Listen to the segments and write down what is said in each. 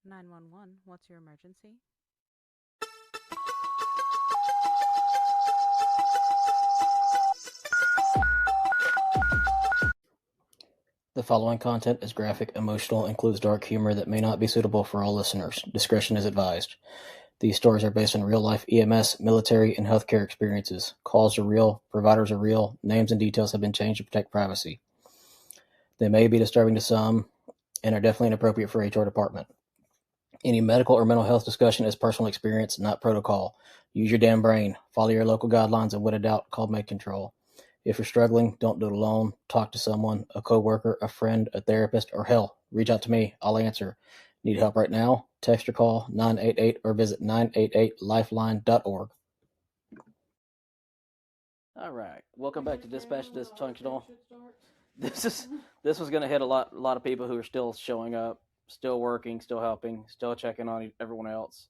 911, what's your emergency? The following content is graphic, emotional, and includes dark humor that may not be suitable for all listeners. Discretion is advised. These stories are based on real-life EMS, military, and healthcare experiences. Calls are real, providers are real, names and details have been changed to protect privacy. They may be disturbing to some and are definitely inappropriate for HR department. Any medical or mental health discussion is personal experience, not protocol. Use your damn brain. Follow your local guidelines, and when in doubt, call Med Control. If you're struggling, don't do it alone. Talk to someone, a coworker, a friend, a therapist, or hell, reach out to me. I'll answer. Need help right now? Text or call 988 or visit 988lifeline.org. All right. Welcome back to Dispatch Dysfunctional. This was going to hit a lot of people who are still showing up, still working, still helping, still checking on everyone else,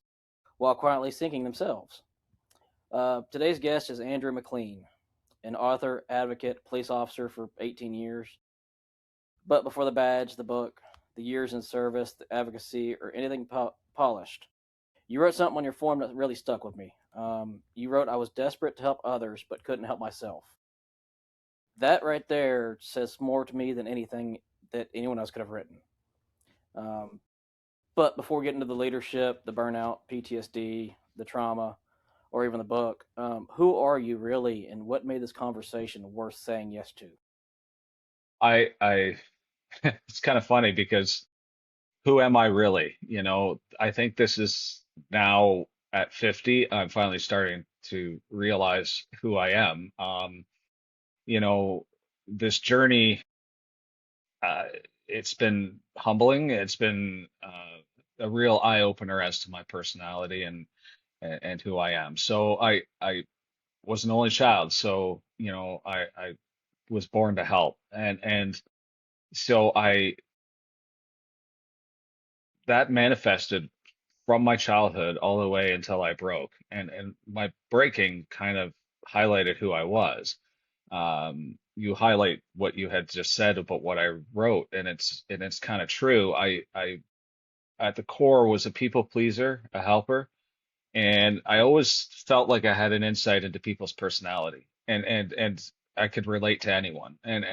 while quietly sinking themselves. Today's guest is Andrew McLean, an author, advocate, police officer for 18 years. But before the badge, the book, the years in service, the advocacy, or anything polished, you wrote something on your form that really stuck with me. You wrote, "I was desperate to help others, but couldn't help myself." That right there says more to me than anything that anyone else could have written. But before we get into the leadership, the burnout, PTSD, the trauma, or even the book, who are you really, and what made this conversation worth saying yes to? I it's kind of funny because who am I really? I think this is now at 50, I'm finally starting to realize who I am. You know, this journey, uh, it's been humbling. It's been a real eye opener as to my personality and who I am. So I was an only child, so I was born to help, and so I that manifested from my childhood all the way until I broke. And my breaking kind of highlighted who I was. You highlight what you had just said about what I wrote, and it's kind of true. I at the core was a people pleaser, a helper, and I always felt like I had an insight into people's personality, and I could relate to anyone, and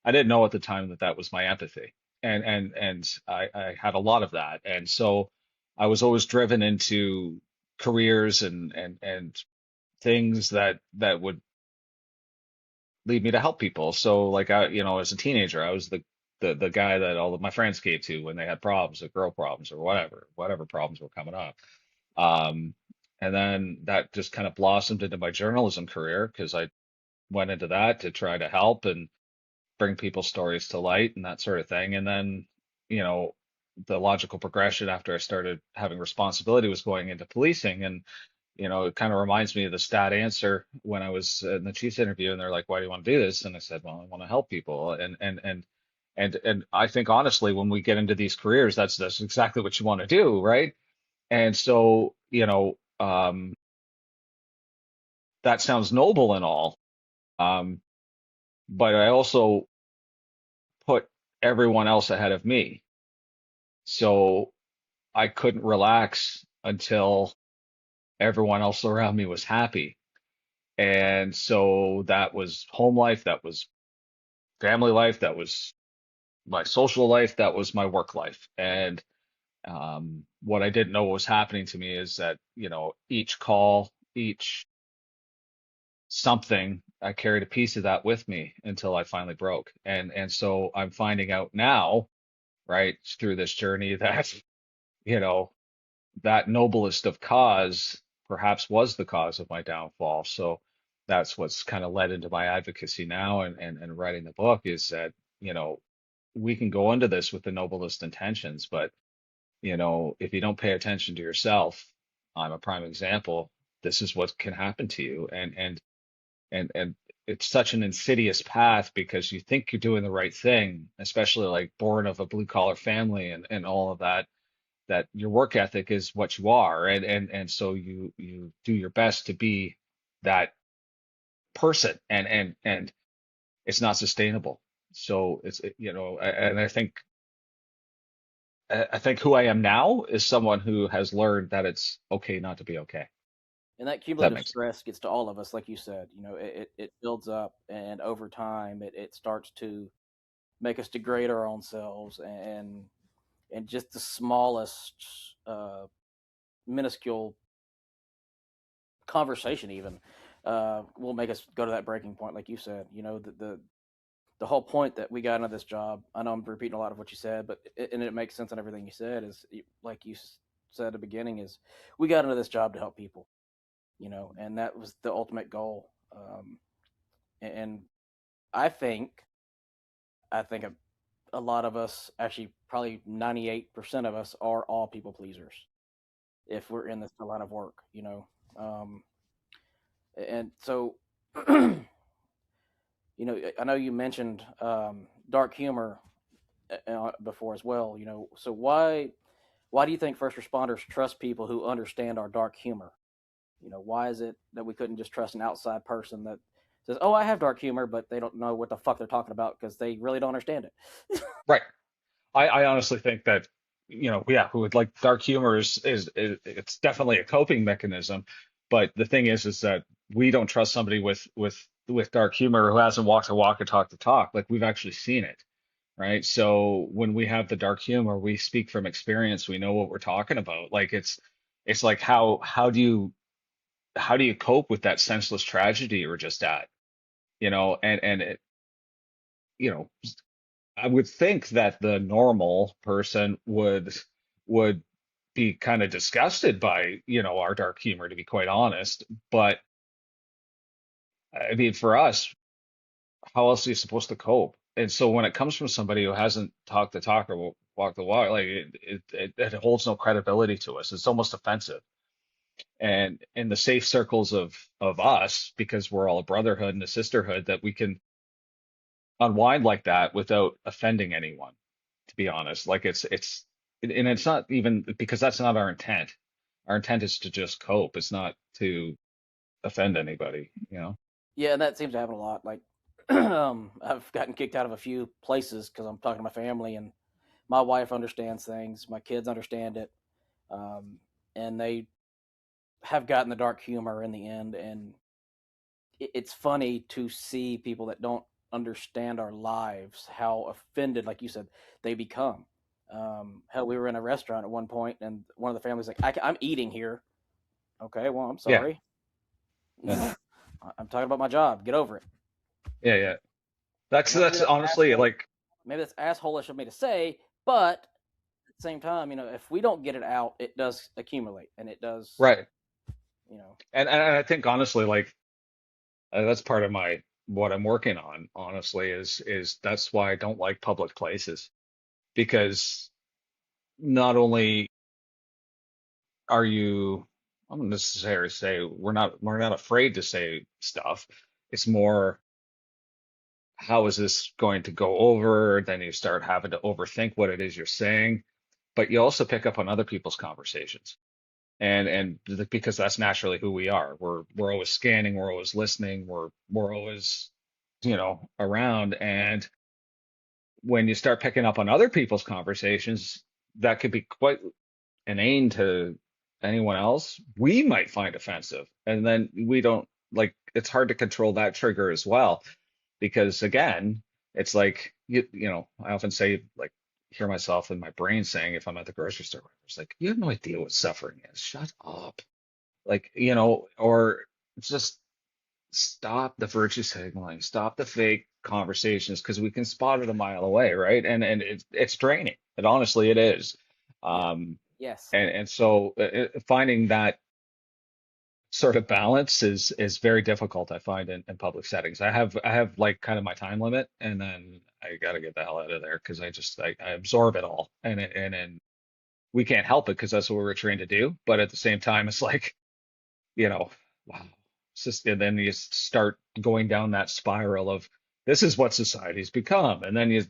I didn't know at the time that that was my empathy, and I had a lot of that, and so I was always driven into careers and things that would lead me to help people. So like as a teenager, I was the guy that all of my friends came to when they had problems, or girl problems, or whatever problems were coming up. Um, and then that just kind of blossomed into my journalism career because I went into that to try to help and bring people's stories to light and that sort of thing. And then, you know, the logical progression after I started having responsibility was going into policing. And, it kind of reminds me of the stat answer when I was in the chief's interview and they're like, "Why do you want to do this?" And I said, "Well, I want to help people." And I think honestly, when we get into these careers, that's exactly what you want to do, right? And so, that sounds noble and all, um, but I also put everyone else ahead of me. So I couldn't relax until everyone else around me was happy. And so that was home life, that was family life, that was my social life, that was my work life. And what I didn't know was happening to me is that, each call, each something, I carried a piece of that with me until I finally broke. And so I'm finding out now, right, through this journey that, you know, that noblest of cause perhaps was the cause of my downfall. So that's what's kind of led into my advocacy now and writing the book is that, we can go into this with the noblest intentions, but if you don't pay attention to yourself, I'm a prime example, this is what can happen to you. And it's such an insidious path because you think you're doing the right thing, especially like born of a blue collar family and all of that, that your work ethic is what you are. And so you do your best to be that person and it's not sustainable. So and I think I think who I am now is someone who has learned that it's okay not to be okay. And that That cumulative makes stress gets to all of us, like you said. It builds up, and over time, it starts to make us degrade our own selves, and just the smallest minuscule conversation even will make us go to that breaking point, like you said. The whole point that we got into this job. I know I'm repeating a lot of what you said, but it makes sense in everything you said. Is like you said at the beginning, is we got into this job to help people, and that was the ultimate goal. And I think a lot of us, actually, probably 98% of us, are all people pleasers if we're in this line of work. Um, and so I know you mentioned dark humor before as well. So why do you think first responders trust people who understand our dark humor? Why is it that we couldn't just trust an outside person that says, "Oh, I have dark humor," but they don't know what the fuck they're talking about because they really don't understand it? right. I honestly think that, yeah, who would like dark humor is it's definitely a coping mechanism. But the thing is that we don't trust somebody with dark humor who hasn't walked the walk and talked the talk. Like we've actually seen it, right? So when we have the dark humor, we speak from experience. We know what we're talking about. Like it's like how do you cope with that senseless tragedy you were just at? And it, you know, I would think that the normal person would be kind of disgusted by, our dark humor, to be quite honest. But I mean, for us, how else are you supposed to cope? And so when it comes from somebody who hasn't talked the talk or walked the walk, like it holds no credibility to us. It's almost offensive. And in the safe circles of us, because we're all a brotherhood and a sisterhood, that we can unwind like that without offending anyone, to be honest. Like and it's not even because that's not our intent. Our intent is to just cope. It's not to offend anybody. Yeah, and that seems to happen a lot. Like, I've gotten kicked out of a few places because I'm talking to my family, and my wife understands things, my kids understand it, um, and they have gotten the dark humor in the end. And it's funny to see people that don't understand our lives, how offended, like you said, they become. Hell, we were in a restaurant at one point, and one of the families like, I'm eating here. Okay, well, I'm Yeah, sorry. yeah, I'm talking about my job. Get over it. yeah, yeah. That's Maybe that's that's honestly asshole. like Maybe that's assholish of me to say, but at the same time, if we don't get it out, it does accumulate, and it does. right. You know, And I think honestly, like that's part of my what I'm working on. Honestly, is that's why I don't like public places because not only are you, I don't necessarily say we're not afraid to say stuff. It's more how is this going to go over? Then you start having to overthink what it is you're saying, but you also pick up on other people's conversations. And because that's naturally who we are. We're always scanning, we're always listening, we're always, around. And when you start picking up on other people's conversations, that could be quite inane to anyone else, we might find offensive. And then we don't like it's hard to control that trigger as well. Because again, it's like I often say like hear myself in my brain saying if I'm at the grocery store, it's like, you have no idea what suffering is. Shut up. Like, or just stop the virtue signaling, stop the fake conversations because we can spot it a mile away, right? And it's draining. And honestly, it is. yeah, Um, yes, and so finding that sort of balance is very difficult, I find in public settings. I have like kind of my time limit, and then I got to get the hell out of there because I absorb it all, and we can't help it because that's what we were trained to do. But at the same time, it's like you know, wow. It's just, and then you start going down that spiral of this is what society's become, and then you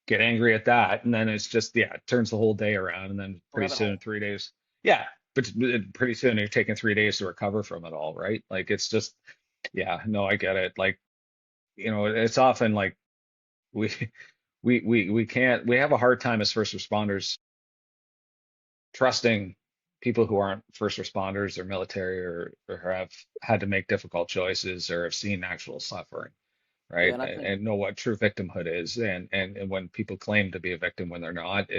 get angry at that, and then it's just yeah, it turns the whole day around, and then pretty rabbit soon hole. 3 days, yeah, but pretty soon you're taking 3 days to recover from it all, right? Like it's just yeah, no, I get it. Like it's often like we we have a hard time as first responders trusting people who aren't first responders or military or have had to make difficult choices or have seen actual suffering, Yeah, right? and I think And know what true victimhood is. And when people claim to be a victim when they're not,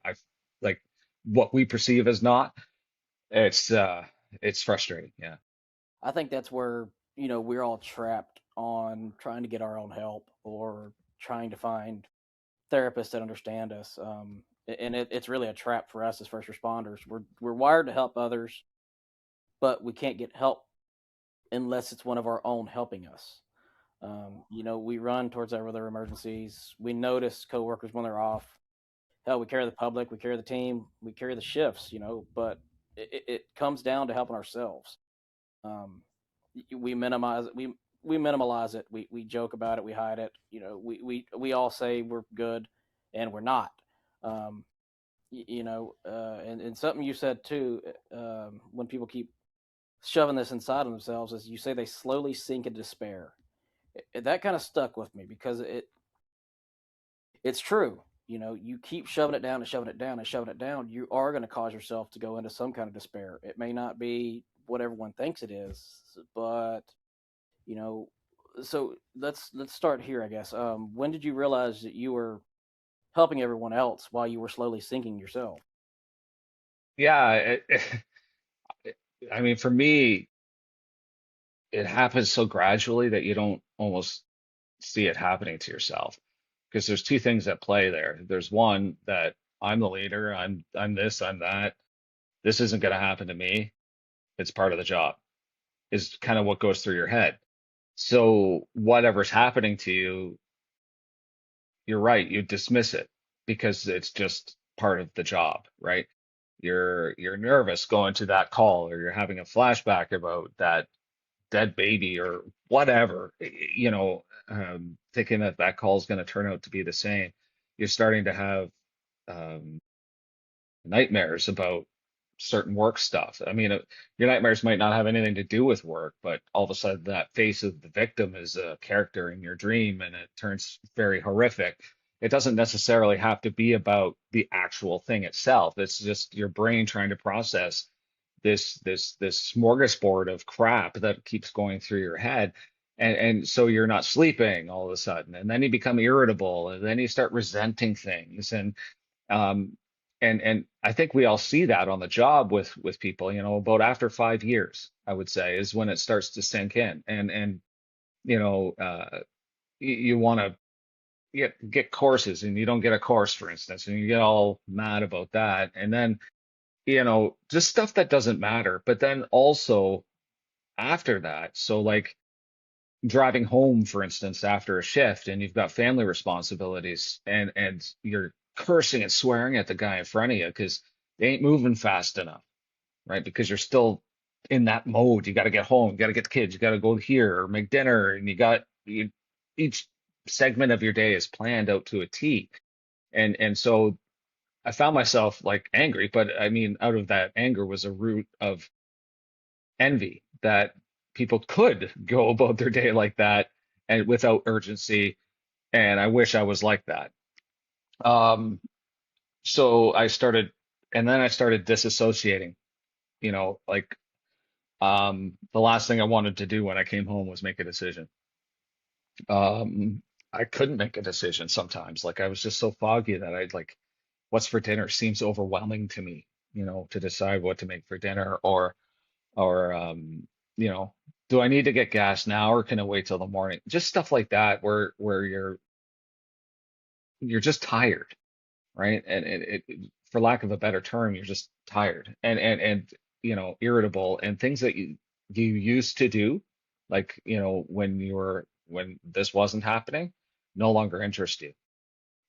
I like what we perceive as not, it's it's frustrating. Yeah. I think that's where, we're all trapped on trying to get our own help or trying to find therapists that understand us. And it's really a trap for us as first responders. We're wired to help others, but we can't get help unless it's one of our own helping us. We run towards our other emergencies. We notice coworkers when they're off. Hell, we carry the public, we carry the team, we carry the shifts. But it comes down to helping ourselves. Um, we minimize it. We minimalize it. We joke about it. We hide it. We all say we're good, and we're not. Um, and something you said too, when people keep shoving this inside of themselves, is you say they slowly sink into despair. That kind of stuck with me because it's true. You keep shoving it down and shoving it down and shoving it down, you are going to cause yourself to go into some kind of despair. It may not be what everyone thinks it is, but you know, so let's start here, I guess. When did you realize that you were helping everyone else while you were slowly sinking yourself? Yeah. I mean, for me, it happens so gradually that you don't almost see it happening to yourself because there's two things at play there. There's one that I'm the leader, I'm this, I'm that. This isn't going to happen to me. It's part of the job, is kind of what goes through your head. So whatever's happening to you, you're right, you dismiss it because it's just part of the job, right? You're nervous going to that call, or you're having a flashback about that dead baby or whatever, thinking that that call is going to turn out to be the same. You're starting to have um, nightmares about certain work stuff. I mean, your nightmares might not have anything to do with work, but all of a sudden that face of the victim is a character in your dream and it turns very horrific. It doesn't necessarily have to be about the actual thing itself. It's just your brain trying to process this smorgasbord of crap that keeps going through your head. And so you're not sleeping all of a sudden, and then you become irritable, and then you start resenting things, um, and I think we all see that on the job with people, about after 5 years, I would say, is when it starts to sink in, and you know, you want to get courses, and you don't get a course, for instance, and you get all mad about that, and then just stuff that doesn't matter. But then also after that, so like driving home, for instance, after a shift and you've got family responsibilities and you're cursing and swearing at the guy in front of you because they ain't moving fast enough, right? Because you're still in that mode. You got to get home, you got to get the kids, you got to go here or make dinner, and each segment of your day is planned out to a T. And so I found myself like angry, but I mean, out of that anger was a root of envy that people could go about their day like that and without urgency. And I wish I was like that. Um, so I started, and then I started disassociating, like the last thing I wanted to do when I came home was make a decision. Um, I couldn't make a decision sometimes. Like I was just so foggy that I'd like, what's for dinner seems overwhelming to me, to decide what to make for dinner or you know, do I need to get gas now or can I wait till the morning? Just stuff like that where you're just tired, right? And for lack of a better term, you're just tired and irritable and things that you used to do, like when this wasn't happening, no longer interest you.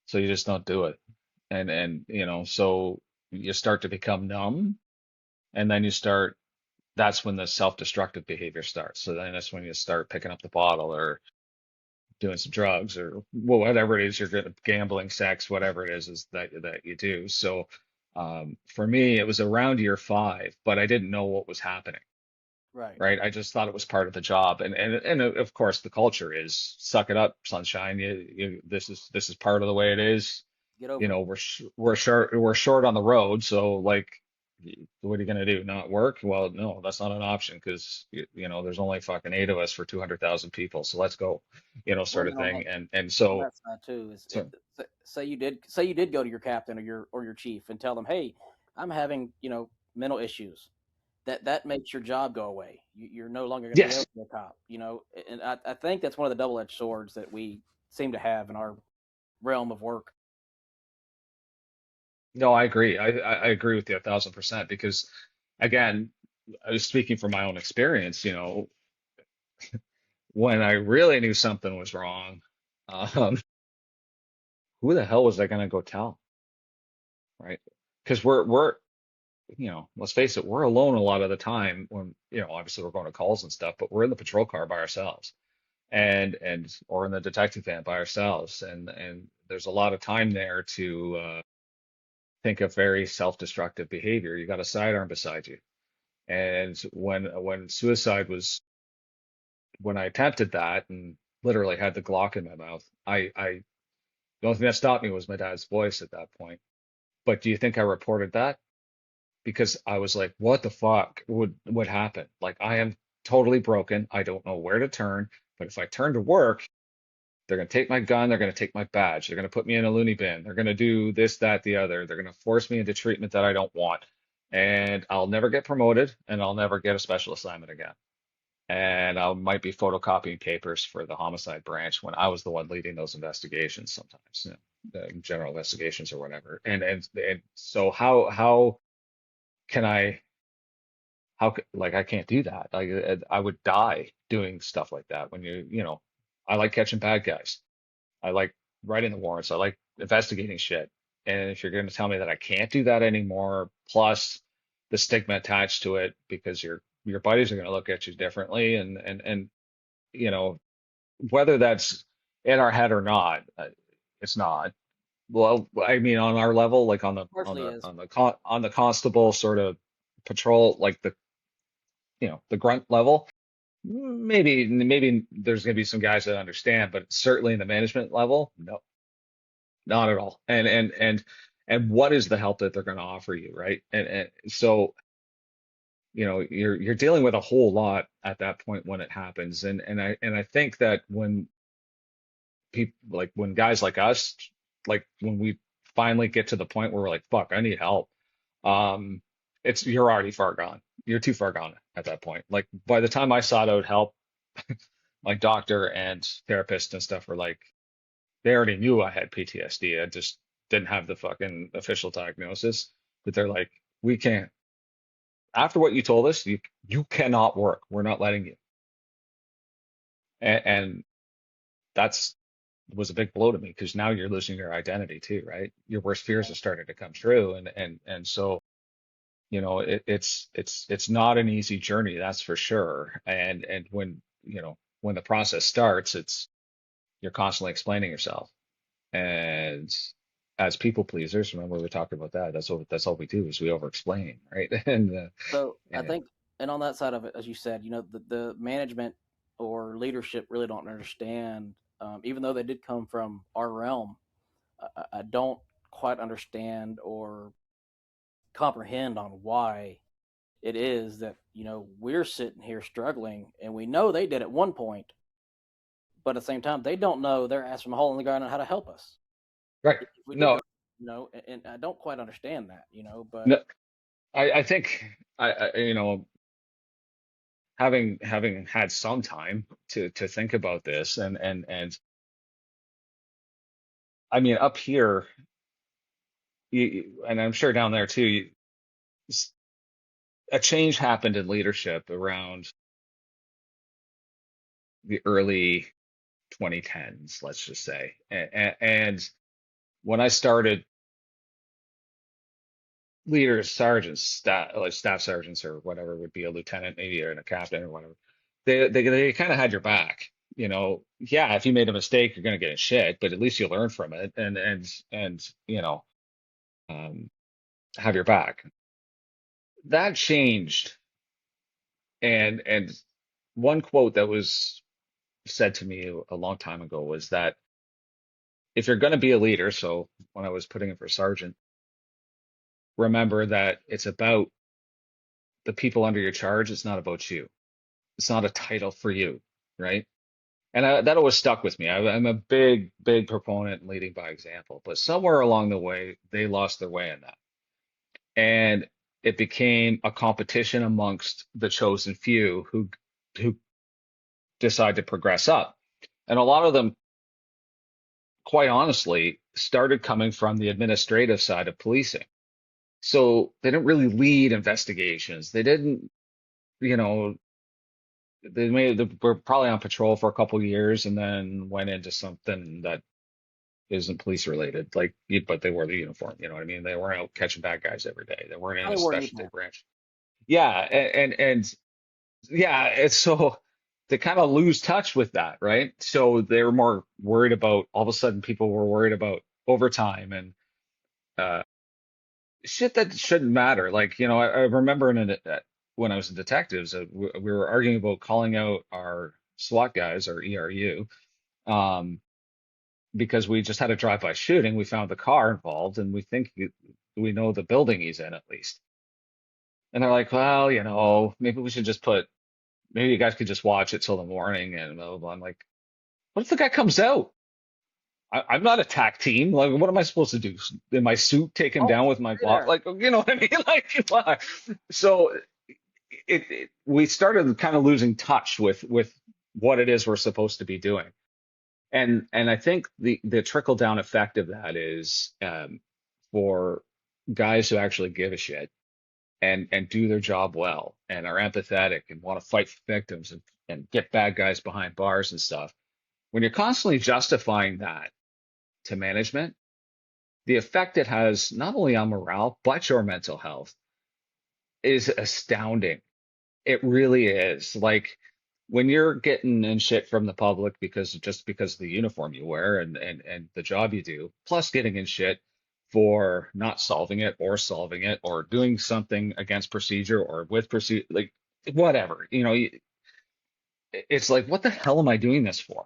So you just don't do it. So you start to become numb and then that's when the self-destructive behavior starts. So then that's when you start picking up the bottle or doing some drugs or whatever it is you're good at, gambling, sex, whatever it is that you do. So for me, it was around year 5, but I didn't know what was happening, Right. right? I just thought it was part of the job, and of course the culture is suck it up, sunshine. This is part of the way it is. Get over it. We're short on the road, so like What are you going to do? Not work? Well, no, that's not an option because there's only fucking eight of us for 200,000 people. So let's go, Well, sort and of then thing. And on so, that side too is so say you did go to your captain or your chief and tell them, hey, I'm having mental issues. That makes your job go away. You're no longer going to be able yes, to be a cop. And I think that's one of the double edged swords that we seem to have in our realm of work. no, I agree. I agree with you 1,000% because again, I was speaking from my own experience, when I really knew something was wrong, um, who the hell was I going to go tell? Right? Because we're let's face it, we're alone a lot of the time when, obviously we're going to calls and stuff, but we're in the patrol car by ourselves and or in the detective van by ourselves. And there's a lot of time there to think of very self-destructive behavior. You got a sidearm beside you. And when suicide was when I attempted that and literally had the Glock in my mouth, I the only thing that stopped me was my dad's voice at that point. But do you think I reported that? Because I was like, what the fuck would happen? Like I am totally broken. I don't know where to turn. But if I turn to work, they're gonna take my gun, they're gonna take my badge, they're gonna put me in a loony bin, they're gonna do this, that, the other, they're gonna force me into treatment that I don't want. And I'll never get promoted and I'll never get a special assignment again. And I might be photocopying papers for the homicide branch when I was the one leading those investigations sometimes, the general investigations or whatever. And so how can I like I can't do that. Like I would die doing stuff like that when I like catching bad guys. I like writing the warrants. I like investigating shit. And if you're going to tell me that I can't do that anymore, plus the stigma attached to it because your buddies are going to look at you differently and you know whether that's in our head or not, it's not. Well, I mean on our level, like on the on Partially the is. on the on the constable sort of patrol, like the grunt level, maybe there's going to be some guys that understand, but certainly in the management level, no, not at all. And what is the help that they're going to offer you, right? And so you're dealing with a whole lot at that point when it happens. And I think that when people like when guys like us, like when we finally get to the point where we're like, fuck, I need help. Um, you're already far gone. You're too far gone at that point. Like by the time I sought out help, like doctor and therapist and stuff were like, they already knew I had PTSD. I just didn't have the fucking official diagnosis. But they're like, we can't. After what you told us, you cannot work. We're not letting you. And that's was a big blow to me because now you're losing your identity too, right? Your worst fears are starting to come true, and so it's not an easy journey, that's for sure. And when the process starts, it's you're constantly explaining yourself. And as people pleasers, remember we talked about that. That's all we do is we over explain, right? So I And think, and on that side of it, as you said, the management or leadership really don't understand, even though they did come from our realm. I don't quite understand or comprehend on why it is that we're sitting here struggling, and we know they did at one point, but at the same time they don't know their ass from a hole in the ground on how to help us right, if we did no, go. And I don't quite understand that. But no, I think having had some time to think about this and I mean up here and I'm sure down there too, s- a change happened in leadership around the early 2010s, let's just say. And when I started, leaders, sergeants, staff sergeants, or whatever would be a lieutenant, maybe, or a captain, or whatever, they kind of had your back. Yeah, if you made a mistake, you're gonna get in shit, but at least you learn from it and um, have your back. That changed, and one quote that was said to me a long time ago was that if you're going to be a leader, so when I was putting in for sergeant, remember that it's about the people under your charge. It's not about you. It's not a title for you, right? And that always stuck with me. I'm a big, big proponent in leading by example, but somewhere along the way, they lost their way in that. And it became a competition amongst the chosen few who decide to progress up. And a lot of them, quite honestly, started coming from the administrative side of policing. So they didn't really lead investigations. They didn't, you know, they were probably on patrol for a couple of years and then went into something that isn't police related. Like, but they wore the uniform. You know what I mean? They weren't out catching bad guys every day. They weren't in Probably a wore knee specialty pads. branch. Yeah, and yeah, it's so they kind of lose touch with that, right? So they're more worried about all of a sudden people were worried about overtime and uh, shit that shouldn't matter. Like, I remember when I was in detectives, we were arguing about calling out our SWAT guys, our ERU, um, because we just had a drive-by shooting. We found the car involved, and we know the building he's in at least. And they're like, well, maybe we should just maybe you guys could just watch it till the morning and blah, blah, blah. I'm like, what if the guy comes out? I'm not a tac team. Like, what am I supposed to do? In my suit, take him Oh, down with my stay glove? there. Like, you know what I mean? Like, what? So we started kind of losing touch with what it is we're supposed to be doing. And I think the trickle down effect of that is for guys who actually give a shit and do their job well and are empathetic and want to fight for victims and get bad guys behind bars and stuff. When you're constantly justifying that to management, the effect it has not only on morale, but your mental health is astounding. It really is. Like when you're getting in shit from the public because of the uniform you wear and the job you do, plus getting in shit for not solving it or doing something against procedure or with procedure, like whatever, it's like, what the hell am I doing this for?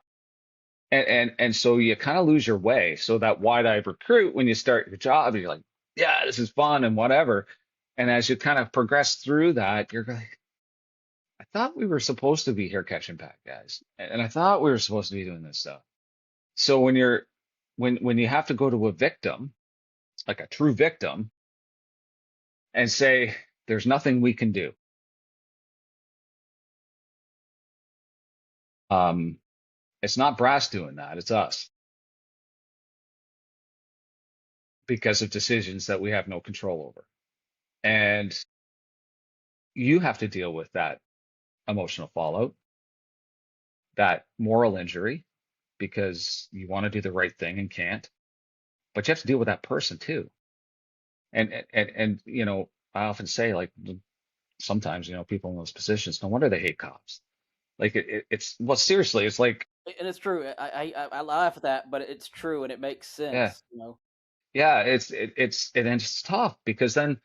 And so you kind of lose your way. So that wide-eyed recruit, when you start your job, you're like, yeah, this is fun and whatever. And as you kind of progress through that, you're like, I thought we were supposed to be here catching bad guys, and I thought we were supposed to be doing this stuff. So when you have to go to a victim, like a true victim, and say, there's nothing we can do, um, it's not brass doing that, it's us because of decisions that we have no control over. And you have to deal with that emotional fallout, that moral injury, because you want to do the right thing and can't, but you have to deal with that person too. And I often say, like, sometimes, people in those positions, no wonder they hate cops. Like it's well, seriously, it's like, And it's true. I laugh at that, but it's true and it makes yeah, sense. You know. yeah, and it's tough because then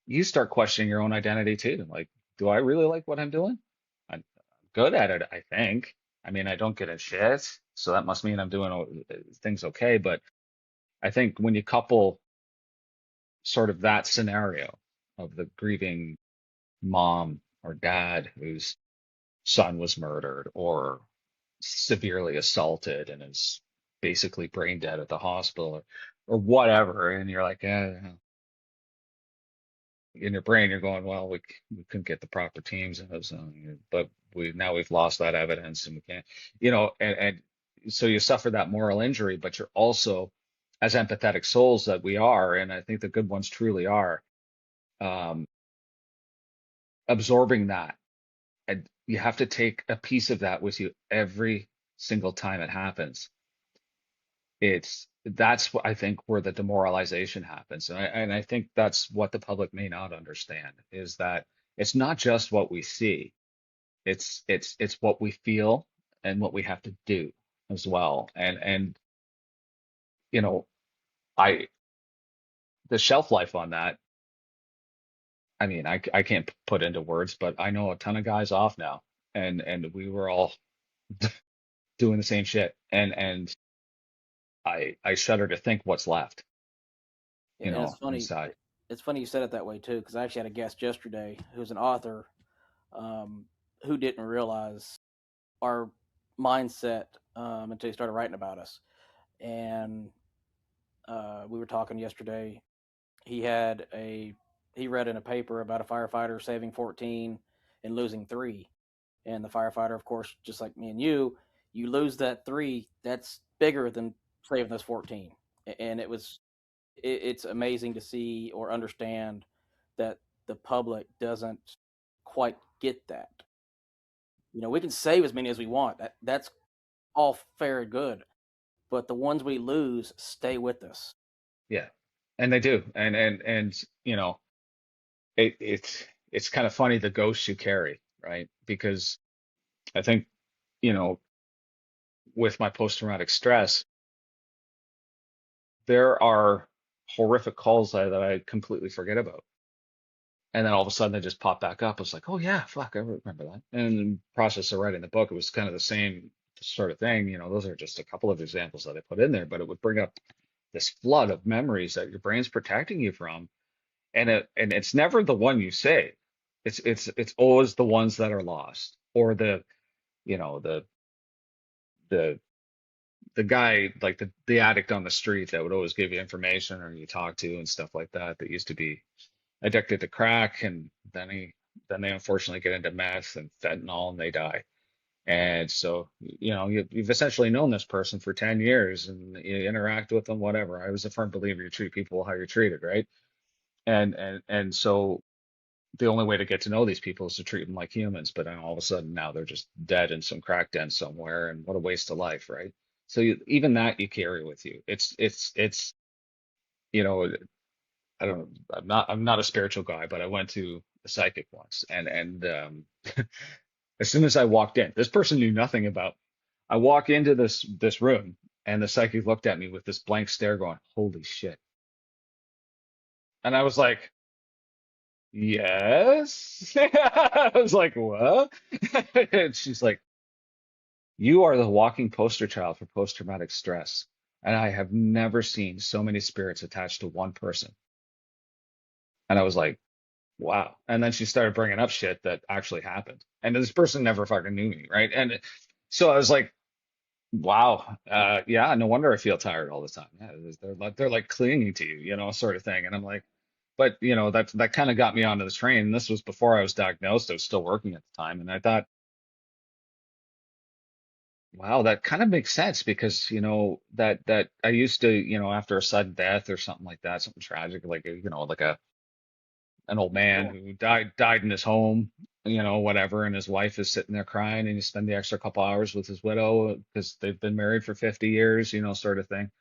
you start questioning your own identity too. Like, do I really like what I'm doing? I'm good at it, I think. I mean, I don't get in shit, so that must mean I'm doing things okay. But I think when you couple sort of that scenario of the grieving mom or dad whose son was murdered or severely assaulted and is basically brain dead at the hospital or whatever, and you're like, in your brain, you're going, well, we couldn't get the proper teams, but we've lost that evidence and we can't, and so you suffer that moral injury, but you're also, as empathetic souls that we are, and I think the good ones truly are, um, absorbing that, and you have to take a piece of that with you every single time it happens. That's what I think where the demoralization happens. And I think that's what the public may not understand is that it's not just what we see. It's what we feel and what we have to do as well. And you know, I the shelf life on that, I mean, I can't put into words, but I know a ton of guys off now and we were all doing the same shit. And I shudder to think what's left, And it's funny. inside. it's funny you said it that way too, because I actually had a guest yesterday who's an author, um, who didn't realize our mindset, until he started writing about us. And we were talking yesterday. He had a he read in a paper about a firefighter saving 14 and losing 3. And the firefighter, of course, just like me and you lose that 3, that's bigger than saving those 14. And it's amazing to see or understand that the public doesn't quite get that. We can save as many as we want. That's all fair and good, but the ones we lose stay with us. Yeah, and they do, and it's kind of funny the ghosts you carry, right? Because I think you know with my post-traumatic stress, there are horrific calls that I completely forget about. And then all of a sudden they just pop back up. I was like, oh yeah, fuck, I remember that. And in the process of writing the book, it was kind of the same sort of thing. Those are just a couple of examples that I put in there, but it would bring up this flood of memories that your brain's protecting you from. And it's never the one you save. It's always the ones that are lost, or you know the the the guy, like the addict on the street that would always give you information, or you talk to and stuff like that, that used to be addicted to crack, and then they unfortunately get into meth and fentanyl and they die. And so you've essentially known this person for 10 years and you interact with them, whatever. I was a firm believer you treat people how you're treated, right? And so the only way to get to know these people is to treat them like humans, but then all of a sudden now they're just dead in some crack den somewhere, and what a waste of life, right? So even that you carry with you. It's you know I don't I'm not a spiritual guy, but I went to a psychic once, and as soon as I walked in, this person knew nothing about. I walk into this room, and the psychic looked at me with this blank stare, going, "Holy shit!" And I was like, "Yes." I was like, "What?" And she's like, "You are the walking poster child for post-traumatic stress, and I have never seen so many spirits attached to one person." And I was like, wow. And then she started bringing up shit that actually happened. And this person never fucking knew me, right? And so I was like, wow, yeah, no wonder I feel tired all the time. Yeah, they're like clinging to you, sort of thing. And I'm like, but that kind of got me onto the train. And this was before I was diagnosed. I was still working at the time, and I thought, wow, that kind of makes sense because that I used to, after a sudden death or something like that, something tragic, like like an old man Sure. who died in his home, whatever, and his wife is sitting there crying, and you spend the extra couple hours with his widow because they've been married for 50 years, sort of thing.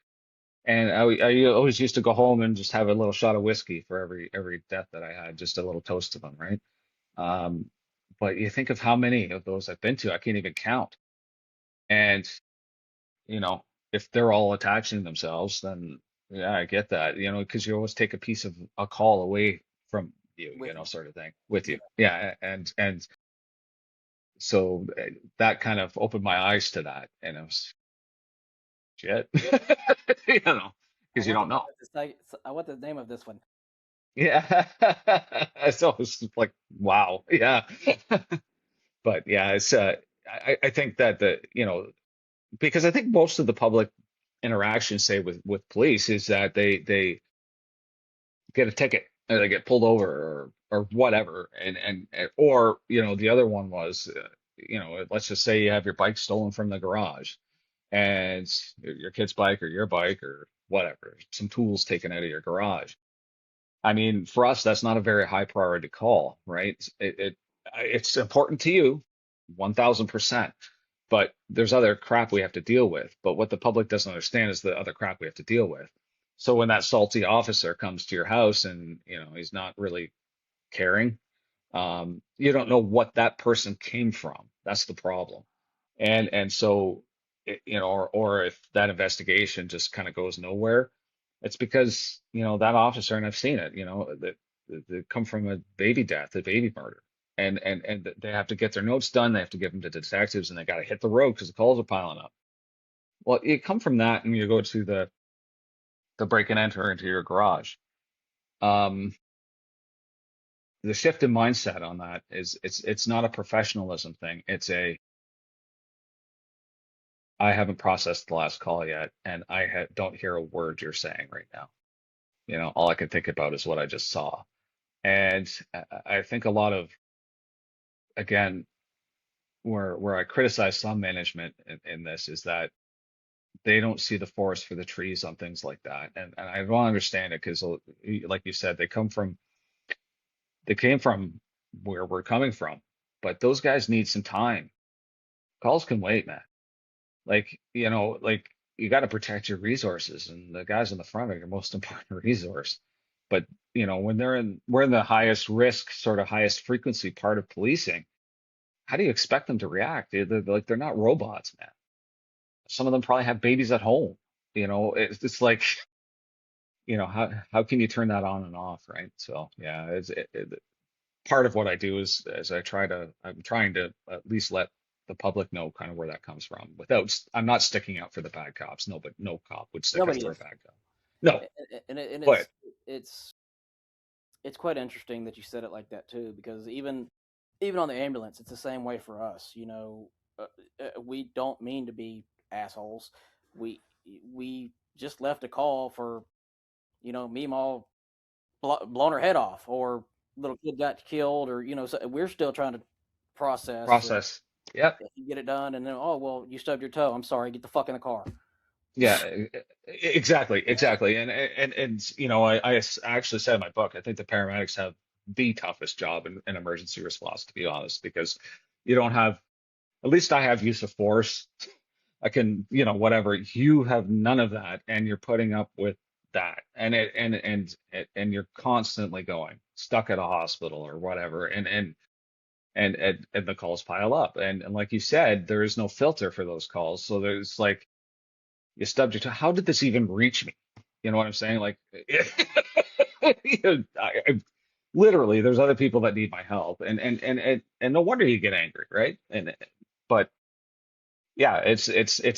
And I always used to go home and just have a little shot of whiskey for every death that I had, just a little toast to them, right? Um, but you think of how many of those I've been to, I can't even count. And you know, if they're all attaching themselves, then yeah, I get that, because you always take a piece of a call away from you, With you. sort of thing with you. Exactly. Yeah, and so that kind of opened my eyes to that, and it was shit, I because you want the don't name know. of this. I want the name of this one. Yeah, so it's like wow, yeah, but yeah, it's I think that because I think most of the public interaction, say with police, is that they get a ticket or they get pulled over or whatever, and or the other one was let's just say you have your bike stolen from the garage, and your kid's bike or your bike or whatever, some tools taken out of your garage. I mean, for us, that's not a very high priority call, right? It's important to you, 1000%, but there's other crap we have to deal with. But what the public doesn't understand is the other crap we have to deal with. So when that salty officer comes to your house and he's not really caring, you don't know what that person came from. That's the problem. And so or if that investigation just kind of goes nowhere, it's because that officer, and I've seen it, that they come from a baby death, a baby murder, and they have to get their notes done. They have to give them to detectives, and they got to hit the road because the calls are piling up. Well, you come from that, and you go to the break and enter into your garage, Um, the shift in mindset on that is it's not a professionalism thing. It's a I haven't processed the last call yet, and don't hear a word you're saying right now. All I can think about is what I just saw. And I think a lot of, again, where I criticize some management in this is that they don't see the forest for the trees on things like that. And I don't understand it because, like you said, they came from where we're coming from, but those guys need some time. Calls can wait, man. Like you got to protect your resources, and the guys in the front are your most important resource. But when we're in the highest risk, sort of highest frequency part of policing, how do you expect them to react? They're not robots, man. Some of them probably have babies at home. It's like, how can you turn that on and off, right? So yeah, part of what I do is I'm trying to at least let the public know kind of where that comes from I'm not sticking up for the bad cops. No, but no cop would stick up Nobody for a is. bad cop. No, And but it's it's quite interesting that you said it like that too, because even on the ambulance, it's the same way for us. We don't mean to be assholes. We we just left a call for Meemaw blown her head off, or little kid got killed, or so we're still trying to process and process. Yep. get it done, and then oh well, you stubbed your toe. I'm sorry. Get the fuck in the car. Yeah, exactly. And I actually said in my book, I think the paramedics have the toughest job in emergency response, to be honest, because you don't have, at least I have use of force. I can, whatever. You have none of that, and you're putting up with that, and you're constantly going stuck at a hospital or whatever, and the calls pile up, and like you said, there is no filter for those calls, so there's like you stubbed your toe. How did this even reach me? You know what I'm saying? Like, literally, there's other people that need my help, and no wonder you get angry, right? But yeah, it's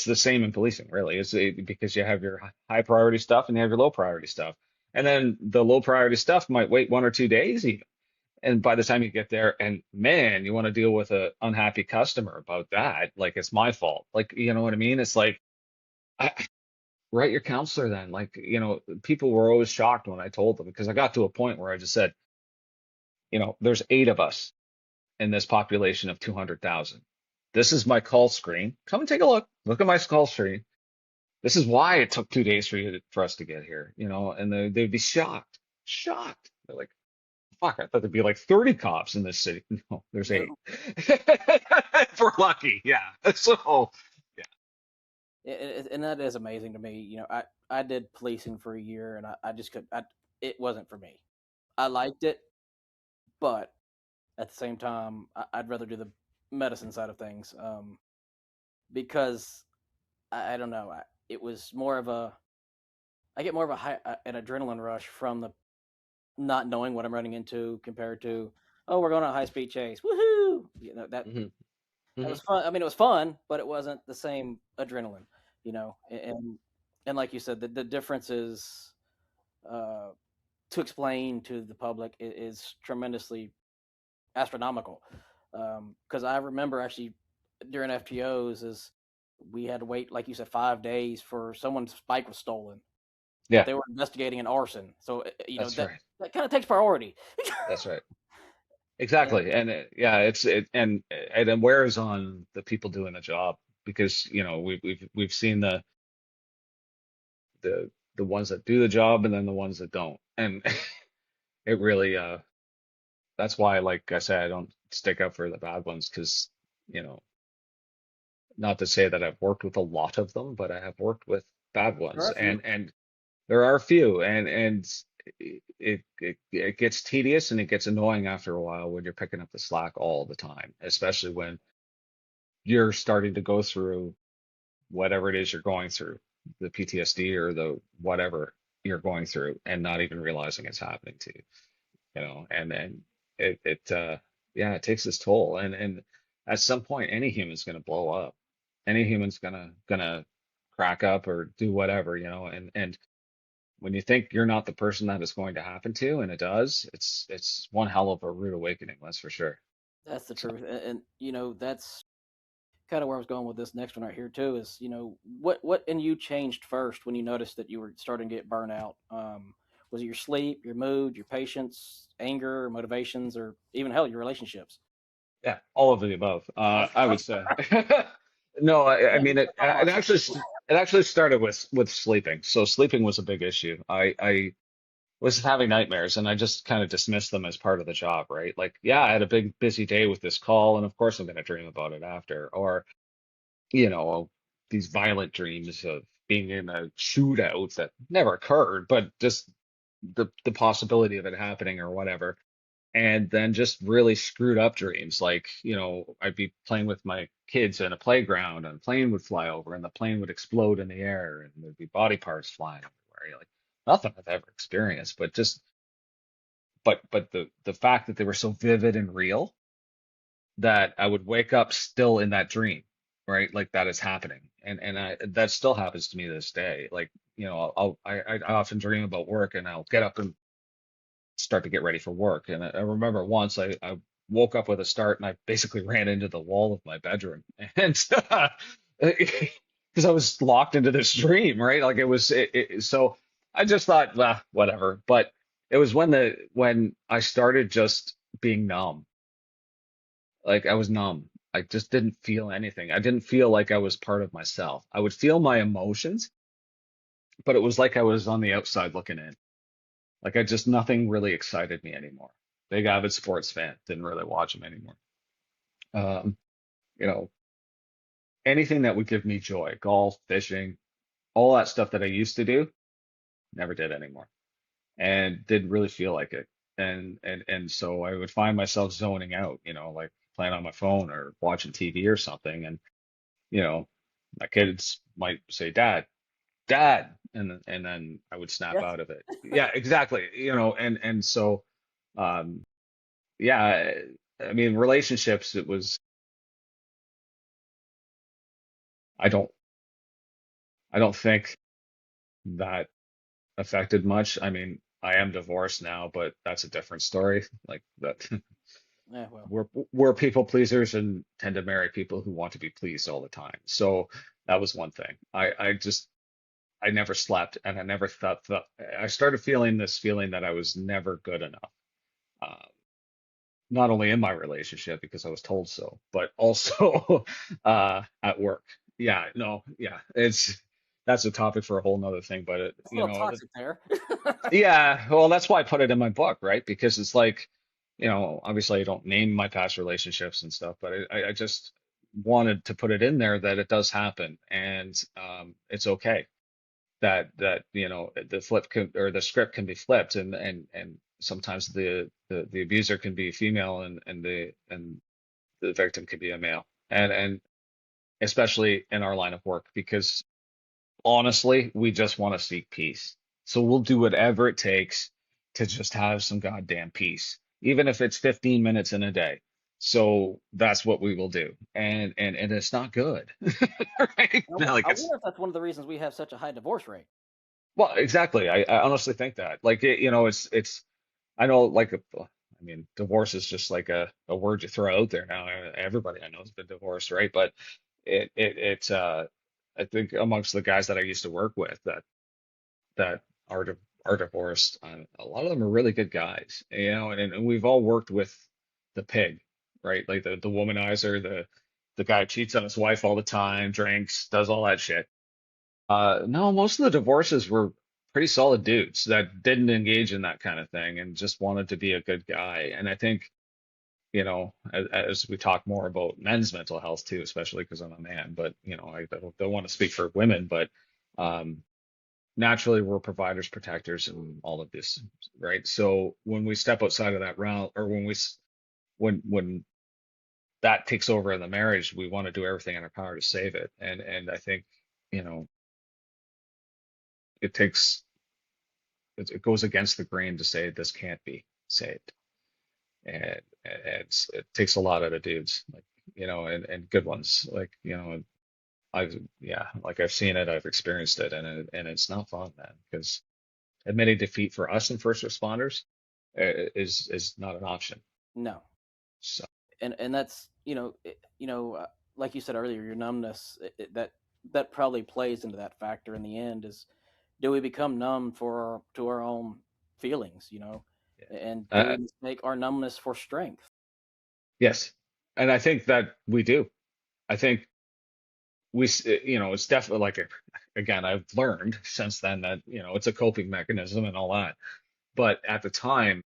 the same in policing, really. Because you have your high priority stuff and you have your low priority stuff, and then the low priority stuff might wait 1 or 2 days even. And by the time you get there, and man, you want to deal with a unhappy customer about that, like it's my fault. Like, you know what I mean? It's like, I, write your counselor then. Like, people were always shocked when I told them because I got to a point where I just said, there's 8 of us in this population of 200,000. This is my call screen. Come and take a look. Look at my call screen. This is why it took 2 days for us to get here, and they'd be shocked. Shocked. They're like, fuck, I thought there'd be like 30 cops in this city. No, there's 8. No. If we're lucky, yeah. So, yeah. And that is amazing to me. I did policing for a year, and I just could. It wasn't for me. I liked it, but at the same time, I'd rather do the medicine side of things, because I don't know. It was more of a. I get more of an adrenaline rush from the not knowing what I'm running into compared to, oh, we're going on a high speed chase, woohoo! That Hmm. that Hmm. was fun. I mean, it was fun, but it wasn't the same adrenaline, and like you said, the difference is, uh, to explain to the public is tremendously astronomical. Because I remember actually during FTOs is we had to wait, like you said, 5 days for someone's bike was stolen, but Yeah, they were investigating an arson. So that's that right. kind of takes priority. That's right. and Exactly. And yeah, and it wears on the people doing the job because, we've seen the the ones that do the job and then the ones that don't. And it really that's why, like I said, I don't stick up for the bad ones because, you know, not to say that I've worked with a lot of them, but I have worked with bad there are ones, a few. and there are a few, and it gets tedious and it gets annoying after a while when you're picking up the slack all the time, especially when you're starting to go through whatever it is you're going through, the PTSD or the whatever you're going through, and not even realizing it's happening to you, and then it yeah, it takes its toll, and at some point any human's going to blow up, any human's gonna crack up or do whatever, and when you think you're not the person that it's going to happen to, and it does, it's one hell of a rude awakening, that's for sure. That's the So truth. And you know, that's kind of where I was going with this next one right here too. Is, you know, what in you changed first when you noticed that you were starting to get burnout? Was it your sleep, your mood, your patience, anger, motivations, or even hell, your relationships? yeah, all of the above. I would say. No, I Yeah, we mean start talking about something. it actually started with sleeping. So sleeping was a big issue. I was having nightmares, and I just kind of dismissed them as part of the job, right? Like, yeah, I had a big busy day with this call, and of course I'm going to dream about it after. Or, you know, these violent dreams of being in a shootout that never occurred, but just the possibility of it happening or whatever. And then just really screwed up dreams. Like, I'd be playing with my kids in a playground, and a plane would fly over, and the plane would explode in the air, and there'd be body parts flying everywhere. You're like, nothing I've ever experienced, but just but the fact that they were so vivid and real that I would wake up still in that dream, right? Like that is happening. And that still happens to me to this day. Like, I often dream about work, and I'll get up and start to get ready for work. And I remember once I woke up with a start, and I basically ran into the wall of my bedroom, and because I was locked into this dream, right? Like so I just thought, well, whatever. But it was when I started just being numb. Like I was numb. I just didn't feel anything. I didn't feel like I was part of myself. I would feel my emotions, but it was like I was on the outside looking in. Like nothing really excited me anymore. Big avid sports fan, didn't really watch them anymore. Um, you know, anything that would give me joy, golf, fishing, all that stuff that I used to do, never did anymore, and didn't really feel like it. And so I would find myself zoning out, like playing on my phone or watching TV or something, and you know, my kids might say, "Dad, Dad," and then I would snap Yes. out of it. Yeah, exactly. And so. Um, yeah, I mean, relationships, I don't, I don't think that affected much. I mean, I am divorced now, but that's a different story. Like that, Yeah. Well. we're people pleasers and tend to marry people who want to be pleased all the time. So that was one thing. I never slept, and I never thought I started feeling this feeling that I was never good enough. Uh, Not only in my relationship because I was told so, but also at work. Yeah, no, yeah, that's a topic for a whole nother thing. But It's a little toxic there. yeah, well, that's why I put it in my book, right? Because it's like, obviously I don't name my past relationships and stuff, but I just wanted to put it in there that it does happen, and it's okay that the flip can, or the script can be flipped, and sometimes the abuser can be female, and the victim can be a male, and especially in our line of work, because honestly we just want to seek peace, so we'll do whatever it takes to just have some goddamn peace, even if it's 15 minutes in a day. So that's what we will do, and it's not good. Right, like I it's. wonder if that's one of the reasons we have such a high divorce rate. Well, exactly. I honestly think that. Like, it's. I know, like, I mean, divorce is just like a word you throw out there now. Everybody I know has been divorced, right? But it's I think amongst the guys that I used to work with that are divorced, a lot of them are really good guys, and we've all worked with the pig, right? Like the womanizer, the guy who cheats on his wife all the time, drinks, does all that shit. No, most of the divorces were pretty solid dudes that didn't engage in that kind of thing and just wanted to be a good guy. And I think, as we talk more about men's mental health too, especially because I'm a man, but I don't want to speak for women, but um, naturally we're providers, protectors, and all of this, right? So when we step outside of that realm, or when that takes over in the marriage, we want to do everything in our power to save it. And I think, you know, it takes it goes against the grain to say this can't be saved, and it takes a lot out of dudes, like, and good ones, like, I've yeah, like I've seen it, I've experienced it, and it's not fun, man, because admitting defeat for us and first responders is not an option. No. So And that's like you said earlier, your numbness, that probably plays into that factor in the end. Is, do we become numb to our own feelings, and do uh, we mistake our numbness for strength? yes, and I think that we do. I think it's definitely like again, I've learned since then that it's a coping mechanism and all that. But at the time,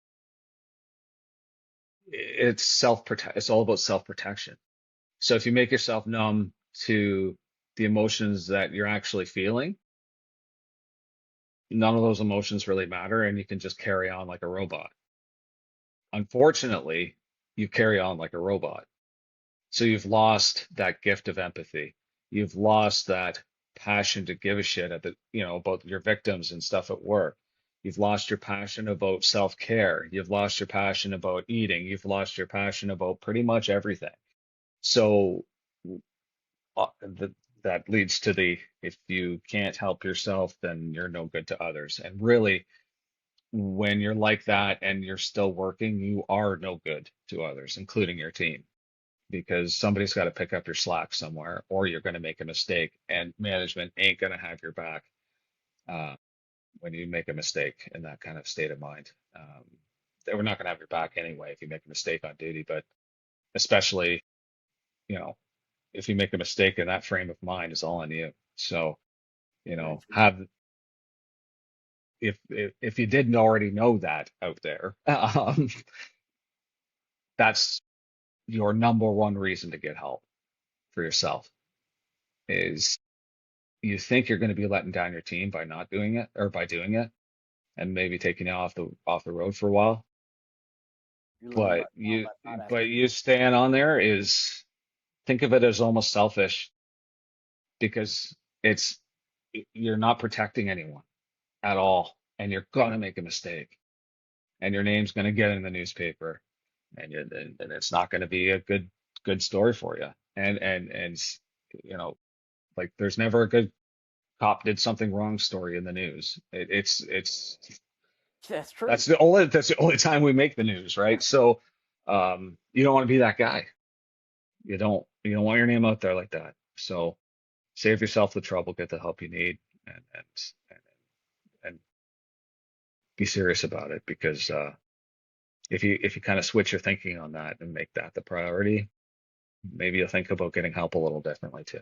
it's self-protect. It's all about self-protection. So if you make yourself numb to the emotions that you're actually feeling, none of those emotions really matter, and you can just carry on like a robot. Unfortunately, you carry on like a robot. So you've lost that gift of empathy. You've lost that passion to give a shit about your victims and stuff at work. You've lost your passion about self-care. You've lost your passion about eating. You've lost your passion about pretty much everything. So that leads to if you can't help yourself, then you're no good to others. And really, when you're like that and you're still working, you are no good to others, including your team, because somebody's got to pick up your slack somewhere, or you're going to make a mistake, and management ain't going to have your back uh, when you make a mistake in that kind of state of mind. They were not going to have your back anyway if you make a mistake on duty, but especially, you know, if you make a mistake in that frame of mind, it's all on you. So, Very true. have if you didn't already know that out there, that's your number one reason to get help for yourself is you think you're going to be letting down your team by not doing it or by doing it and maybe taking you off the road for a while. You're living But life by not asking. you staying on there is think of it as almost selfish because it's you're not protecting anyone at all, and you're gonna make a mistake, and your name's gonna get in the newspaper, and it's not gonna be a good story for you. And you know, like there's never a good cop did something wrong story in the news. It's That's true. that's the only time we make the news, right? So you don't want to be that guy. You don't want your name out there like that. So save yourself the trouble, get the help you need, and and be serious about it because if you kind of switch your thinking on that and make that the priority, maybe you'll think about getting help a little differently too.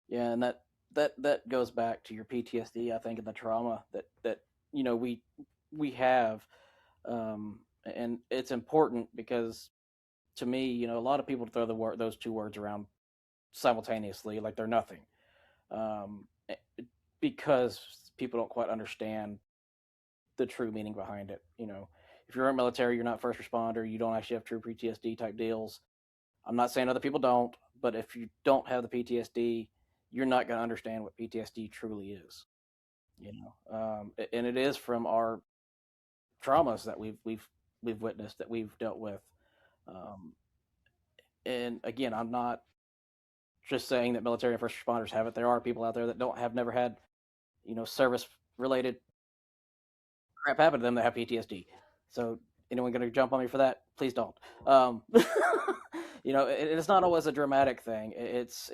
Yeah, and that goes back to your PTSD, I think, and the trauma that we have, and it's important because to me, a lot of people throw those two words around simultaneously like they're nothing, um, eh, because people don't quite understand the true meaning behind it. If you're in the military, you're not first responder, you don't actually have true PTSD type deals. I'm not saying other people don't, but if you don't have the PTSD, you're not going to understand what PTSD truly is. And it is from our traumas that we've witnessed, that we've dealt with. Um, and again, I'm not just saying that military and first responders have it. There are people out there that don't have never had, service related crap happen to them that have PTSD. So anyone going to jump on me for that? Please don't. It's not always a dramatic thing. It's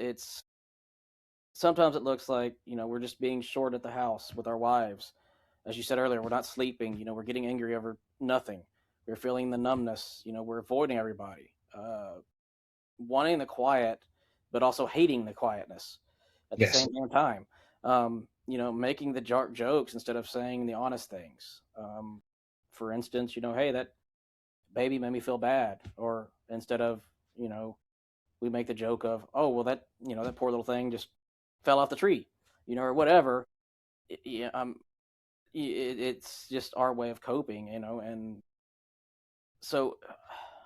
sometimes it looks like we're just being short at the house with our wives. As you said earlier, we're not sleeping. We're getting angry over nothing. We're feeling the numbness. We're avoiding everybody, wanting the quiet, but also hating the quietness at the Yes. same damn time. Making the dark jokes instead of saying the honest things. For instance, hey, that baby made me feel bad, or instead of, we make the joke of, oh, well, that poor little thing just fell off the tree, or whatever. Yeah, it's just our way of coping, and so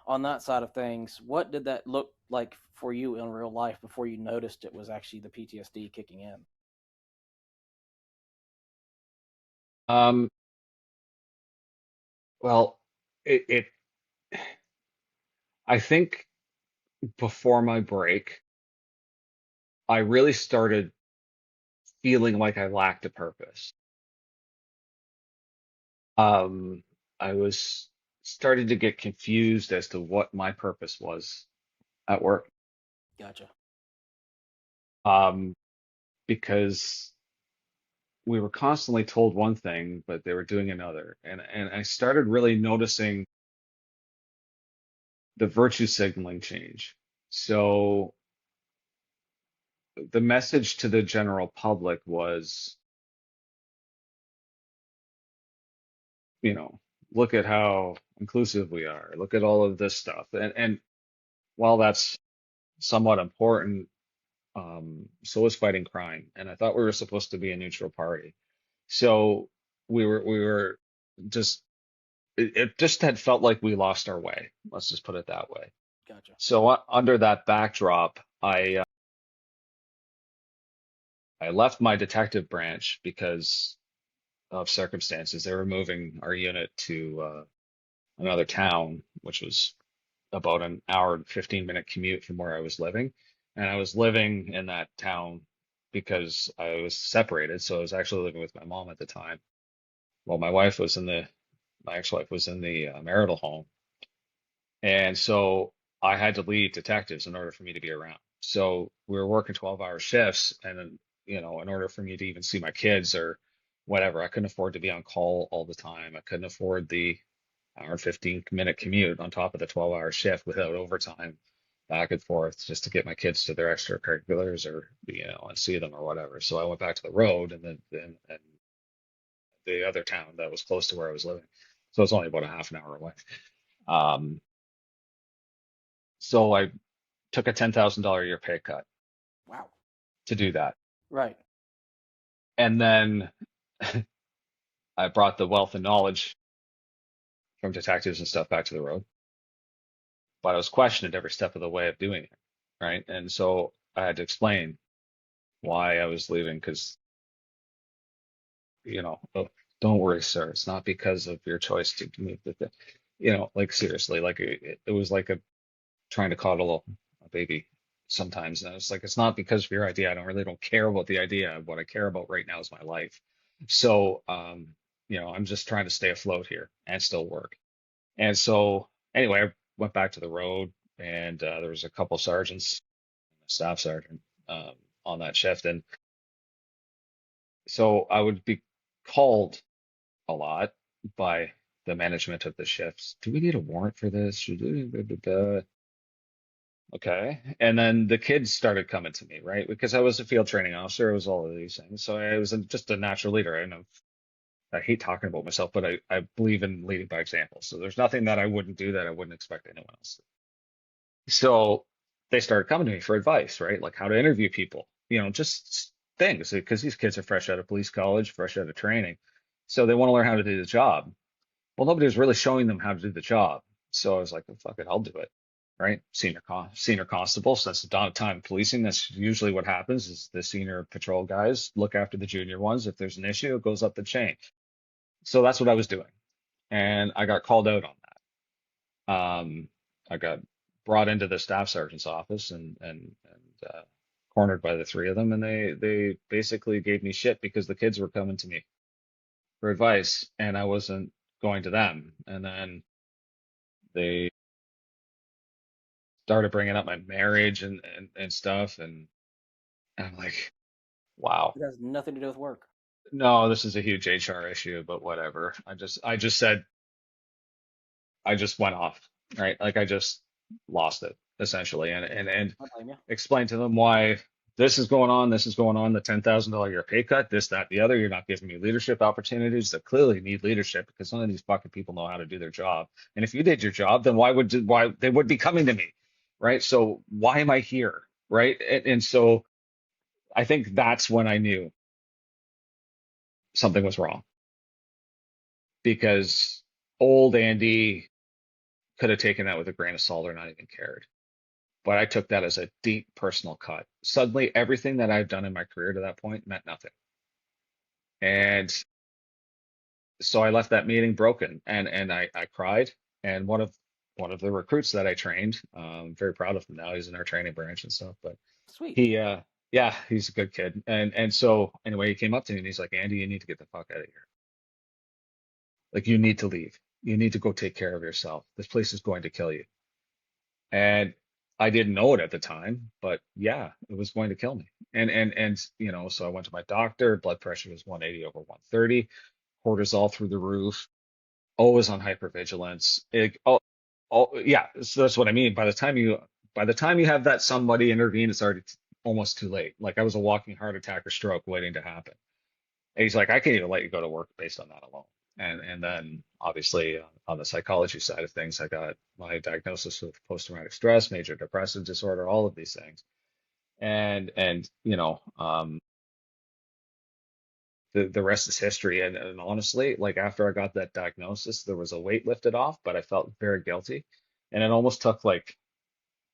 on that side of things, what did that look like for you in real life before you noticed it was actually the PTSD kicking in? Um, well, it I think before my break, I really started feeling like I lacked a purpose. I was starting to get confused as to what my purpose was at work. Gotcha. Um, because we were constantly told one thing, but they were doing another. And I started really noticing the virtue signaling change. So the message to the general public was, you know, look at how inclusive we are. Look at all of this stuff. And while that's somewhat important, so is fighting crime. And I thought we were supposed to be a neutral party. So we were just it just had felt like we lost our way. Let's just put it that way. Gotcha. So under that backdrop, I left my detective branch because of circumstances. They were moving our unit to another town, which was about an hour and 15-minute commute from where I was living. And I was living in that town because I was separated. So I was actually living with my mom at the time. Well, my ex-wife was in the marital home. And so I had to lead detectives in order for me to be around. So we were working 12-hour shifts, and then, in order for me to even see my kids or whatever, I couldn't afford to be on call all the time. I couldn't afford the hour and 15-minute commute on top of the 12-hour shift without overtime back and forth just to get my kids to their extracurriculars or, and see them or whatever. So I went back to the road and the other town that was close to where I was living. So it's only about a half an hour away. Um, so I took a $10,000 a year pay cut Wow. to do that. Right. And then I brought the wealth and knowledge from detectives and stuff back to the road, but I was questioned every step of the way of doing it. Right. And so I had to explain why I was leaving because, oh, don't worry, sir. It's not because of your choice to move like seriously, like it was like a trying to coddle a baby sometimes. And it's like, it's not because of your idea. I really don't care about the idea. What I care about right now is my life. So, I'm just trying to stay afloat here and still work. And so, anyway, I went back to the road, and there was a couple sergeants, a staff sergeant, on that shift, and so I would be called a lot by the management of the shifts. Do we need a warrant for this? Okay. And then the kids started coming to me, right? Because I was a field training officer, it was all of these things. So I was just a natural leader. I hate talking about myself, but I believe in leading by example. So there's nothing that I wouldn't do that I wouldn't expect anyone else to. So they started coming to me for advice, right? Like how to interview people, just things, because these kids are fresh out of police college, fresh out of training. So they want to learn how to do the job. Well, nobody was really showing them how to do the job. So I was like, well, fuck it, I'll do it. Right? Senior constable. So that's the dawn of time policing. That's usually what happens is the senior patrol guys look after the junior ones. If there's an issue, it goes up the chain. So that's what I was doing. And I got called out on that. I got brought into the staff sergeant's office and cornered by the three of them. And they basically gave me shit because the kids were coming to me for advice and I wasn't going to them. And then they started bringing up my marriage and stuff. And I'm like, wow, It has nothing to do with work. no, this is a huge HR issue, but whatever. I just said, I just went off, right? Like I just lost it essentially and I blame you. explained to them why this is going on, the $10,000 a year pay cut, this, that, the other. You're not giving me leadership opportunities that clearly need leadership because none of these fucking people know how to do their job. And if you did your job, then why they would be coming to me, right? So why am I here, right? And so I think that's when I knew something was wrong because old Andy could have taken that with a grain of salt or not even cared. But I took that as a deep personal cut. Suddenly, everything that I've done in my career to that point meant nothing. And so I left that meeting broken and I cried. And one of the recruits that I trained, I'm very proud of him now. He's in our training branch and stuff. But Sweet. yeah, he's a good kid. And so anyway, he came up to me and he's like, Andy, you need to get the fuck out of here. Like, you need to leave. You need to go take care of yourself. This place is going to kill you. And I didn't know it at the time, but yeah, it was going to kill me. And so I went to my doctor. Blood pressure was 180 over 130, cortisol through the roof, always on hypervigilance. Yeah, so that's what I mean. By the time you have that somebody intervene, it's already almost too late. Like, I was a walking heart attack or stroke waiting to happen. And he's like, I can't even let you go to work based on that alone. And then obviously, on the psychology side of things, I got my diagnosis of post-traumatic stress, major depressive disorder, all of these things. And the rest is history. And honestly, like, after I got that diagnosis, there was a weight lifted off, but I felt very guilty. And it almost took, like,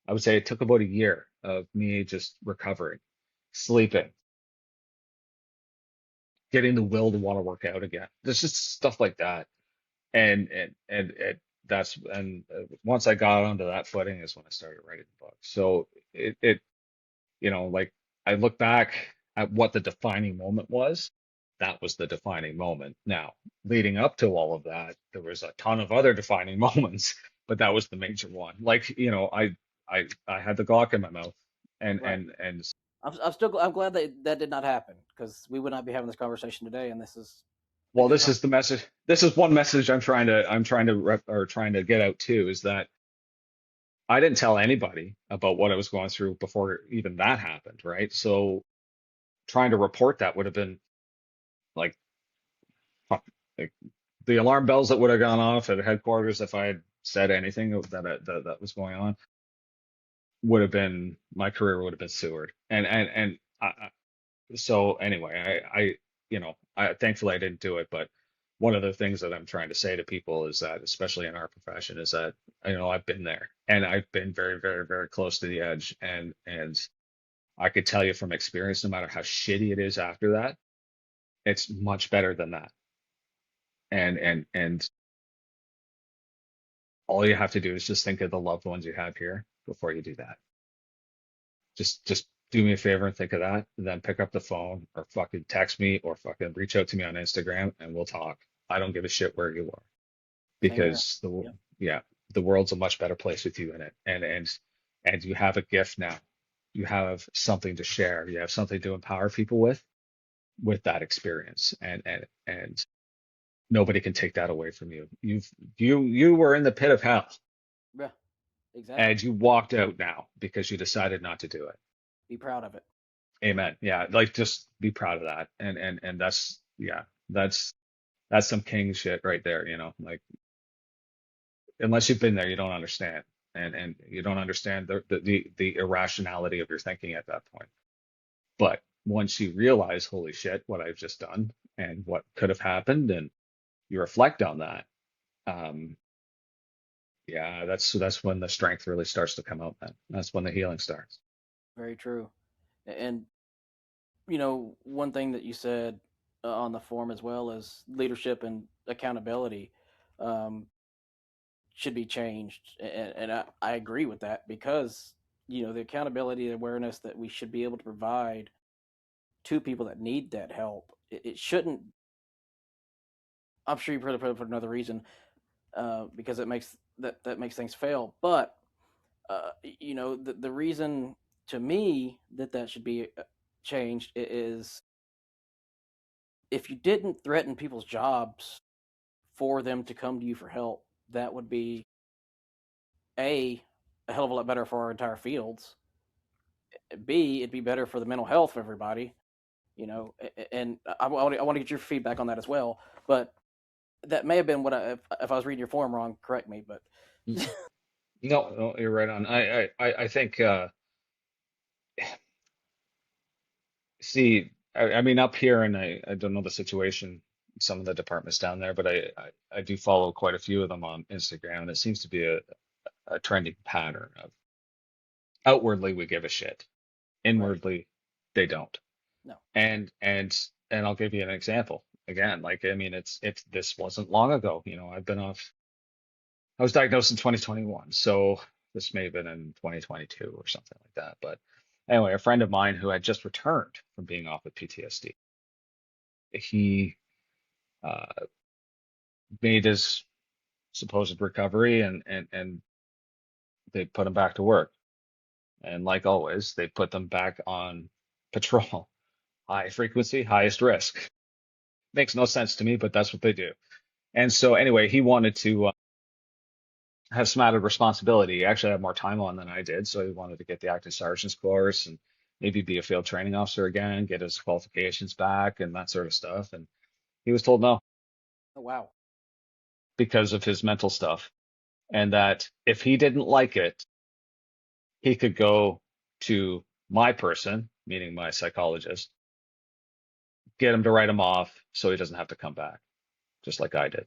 I would say it took about a year of me just recovering, sleeping, getting the will to want to work out again. There's just stuff like that. And once I got onto that footing is when I started writing the book. So like, I look back at what the defining moment was. That was the defining moment. Now, leading up to all of that, there was a ton of other defining moments, but that was the major one. Like, I had the Glock in my mouth, and Right. and and I'm glad that that did not happen, because we would not be having this conversation today. And this is a well, good this con- is the message. This is one message I'm trying to get out too, is that I didn't tell anybody about what I was going through before even that happened, right? So trying to report that would have been like, fuck, like, the alarm bells that would have gone off at headquarters if I had said anything that was going on would have been, my career would have been sewered. So anyway, I thankfully I didn't do it. But one of the things that I'm trying to say to people is that, especially in our profession, is that, I've been there, and I've been very, very, very close to the edge. And I could tell you from experience, no matter how shitty it is after that, it's much better than that. And all you have to do is just think of the loved ones you have here before you do that. Just do me a favor and think of that, and then pick up the phone or fucking text me or fucking reach out to me on Instagram and we'll talk. I don't give a shit where you are, Same here. because Yep. yeah, the world's a much better place with you in it. And you have a gift now. You have something to share. You have something to empower people with that experience. And nobody can take that away from you. You were in the pit of hell, Yeah. Exactly. and you walked out now because you decided not to do it. Be proud of it. Amen. Yeah, like, just be proud of that. And that's, yeah, that's some king shit right there, like, unless you've been there, you don't understand. And you don't understand the irrationality of your thinking at that point. But once you realize, holy shit, what I've just done and what could have happened, and you reflect on that, um, yeah, that's when the strength really starts to come out then. That's when the healing starts. Very true. And one thing that you said on the forum, as well as leadership and accountability, um, should be changed. And I agree with that, because the accountability and awareness that we should be able to provide to people that need that help, it shouldn't. I'm sure you put it for another reason, because it makes that makes things fail. But the reason, to me, that should be changed is, if you didn't threaten people's jobs for them to come to you for help, that would be a hell of a lot better for our entire fields. B, it'd be better for the mental health of everybody. And I want to get your feedback on that as well. But that may have been what if I was reading your form wrong, correct me. But No, no, you're right on. I think, see, I mean, up here, and I don't know the situation in some of the departments down there, but I do follow quite a few of them on Instagram, and it seems to be a trending pattern of, outwardly we give a shit, right, inwardly they don't. no, And I'll give you an example again. Like, I mean, it's this wasn't long ago. I was diagnosed in 2021, so this may have been in 2022 or something like that. But anyway, a friend of mine who had just returned from being off with PTSD, he uh, made his supposed recovery, and they put him back to work. And like always, they put them back on patrol. High frequency, highest risk. Makes no sense to me, but that's what they do. And so anyway, he wanted to have some added responsibility. He actually had more time on than I did, so he wanted to get the acting sergeant's course and maybe be a field training officer again, get his qualifications back and that sort of stuff. And he was told no Oh, wow. because of his mental stuff, and that if he didn't like it, he could go to my person, meaning my psychologist, get him to write him off so he doesn't have to come back, just like I did.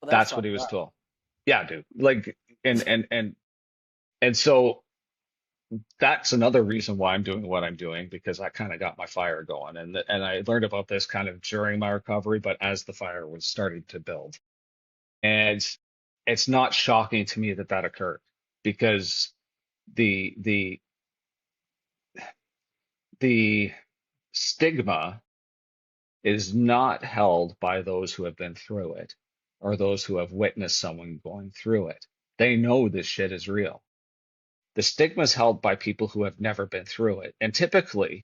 Well, that's That's what fucked he was up. told. Yeah, dude. Like, and so that's another reason why I'm doing what I'm doing, because I kind of got my fire going, and I learned about this kind of during my recovery, but as the fire was starting to build, and it's not shocking to me that that occurred, because the the the stigma is not held by those who have been through it or those who have witnessed someone going through it. They know this shit is real. The stigma is held by people who have never been through it. And typically,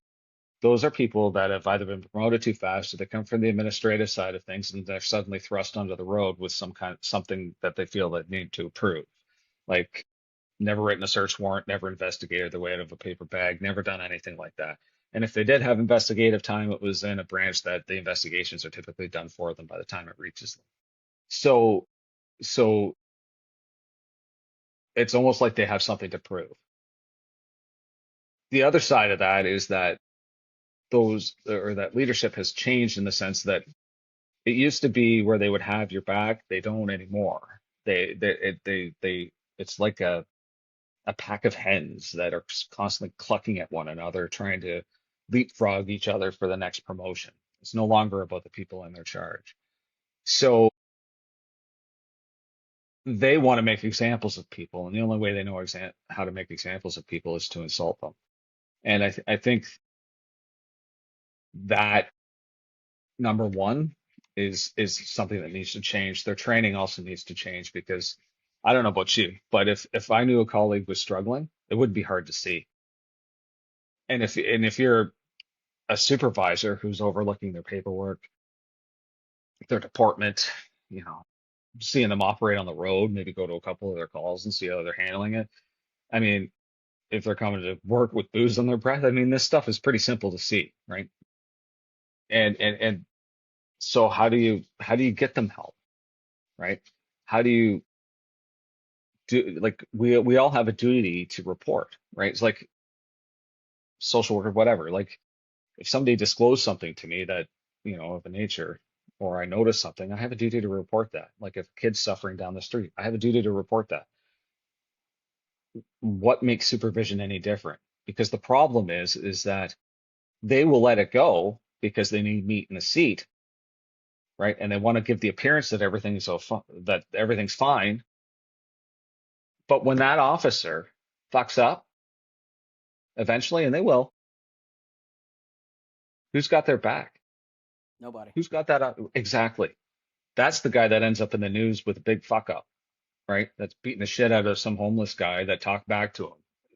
those are people that have either been promoted too fast or they come from the administrative side of things and they're suddenly thrust onto the road with something that they feel they need to prove. Like never written a search warrant, never investigated the way out of a paper bag, never done anything like that. And if they did have investigative time, it was in a branch that the investigations are typically done for them by the time it reaches them. So, so it's almost like they have something to prove. The other side of that is that that leadership has changed in the sense that it used to be where they would have your back. They don't anymore. It's like a pack of hens that are constantly clucking at one another, trying to leapfrog each other for the next promotion. It's no longer about the people in their charge. So they want to make examples of people, and the only way they know how to make examples of people is to insult them. And I think that number one is something that needs to change. Their training also needs to change, because I don't know about you, but if I knew a colleague was struggling, it would be hard to see. And if you're a supervisor who's overlooking their paperwork, their department, you know, seeing them operate on the road, maybe go to a couple of their calls and see how they're handling it. I mean, if they're coming to work with booze on their breath, I mean, this stuff is pretty simple to see, right? And so how do you get them help, right? How do you do, like, we all have a duty to report, right? It's like social worker, whatever. Like if somebody disclosed something to me that, of a nature, or I notice something, I have a duty to report that. Like if a kid's suffering down the street, I have a duty to report that. What makes supervision any different? Because the problem is that they will let it go because they need meat in the seat, right? And they want to give the appearance that that everything's fine. But when that officer fucks up eventually, and they will, who's got their back? Nobody. Who's got that? Exactly. That's the guy that ends up in the news with a big fuck up, right? That's beating the shit out of some homeless guy that talked back to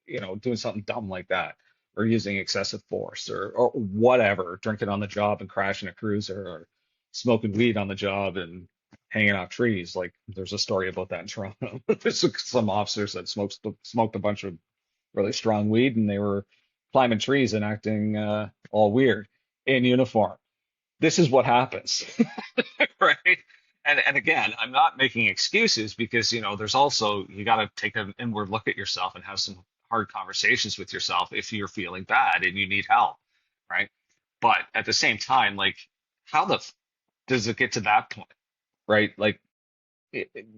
him, doing something dumb like that, or using excessive force, or whatever, drinking on the job and crashing a cruiser, or smoking weed on the job and hanging off trees. Like there's a story about that in Toronto. There's some officers that smoked a bunch of really strong weed, and they were climbing trees and acting all weird in uniform. This is what happens. Right. And again, I'm not making excuses, because there's also, you got to take an inward look at yourself and have some hard conversations with yourself if you're feeling bad and you need help, right? But at the same time, like, how does it get to that point, right? Like,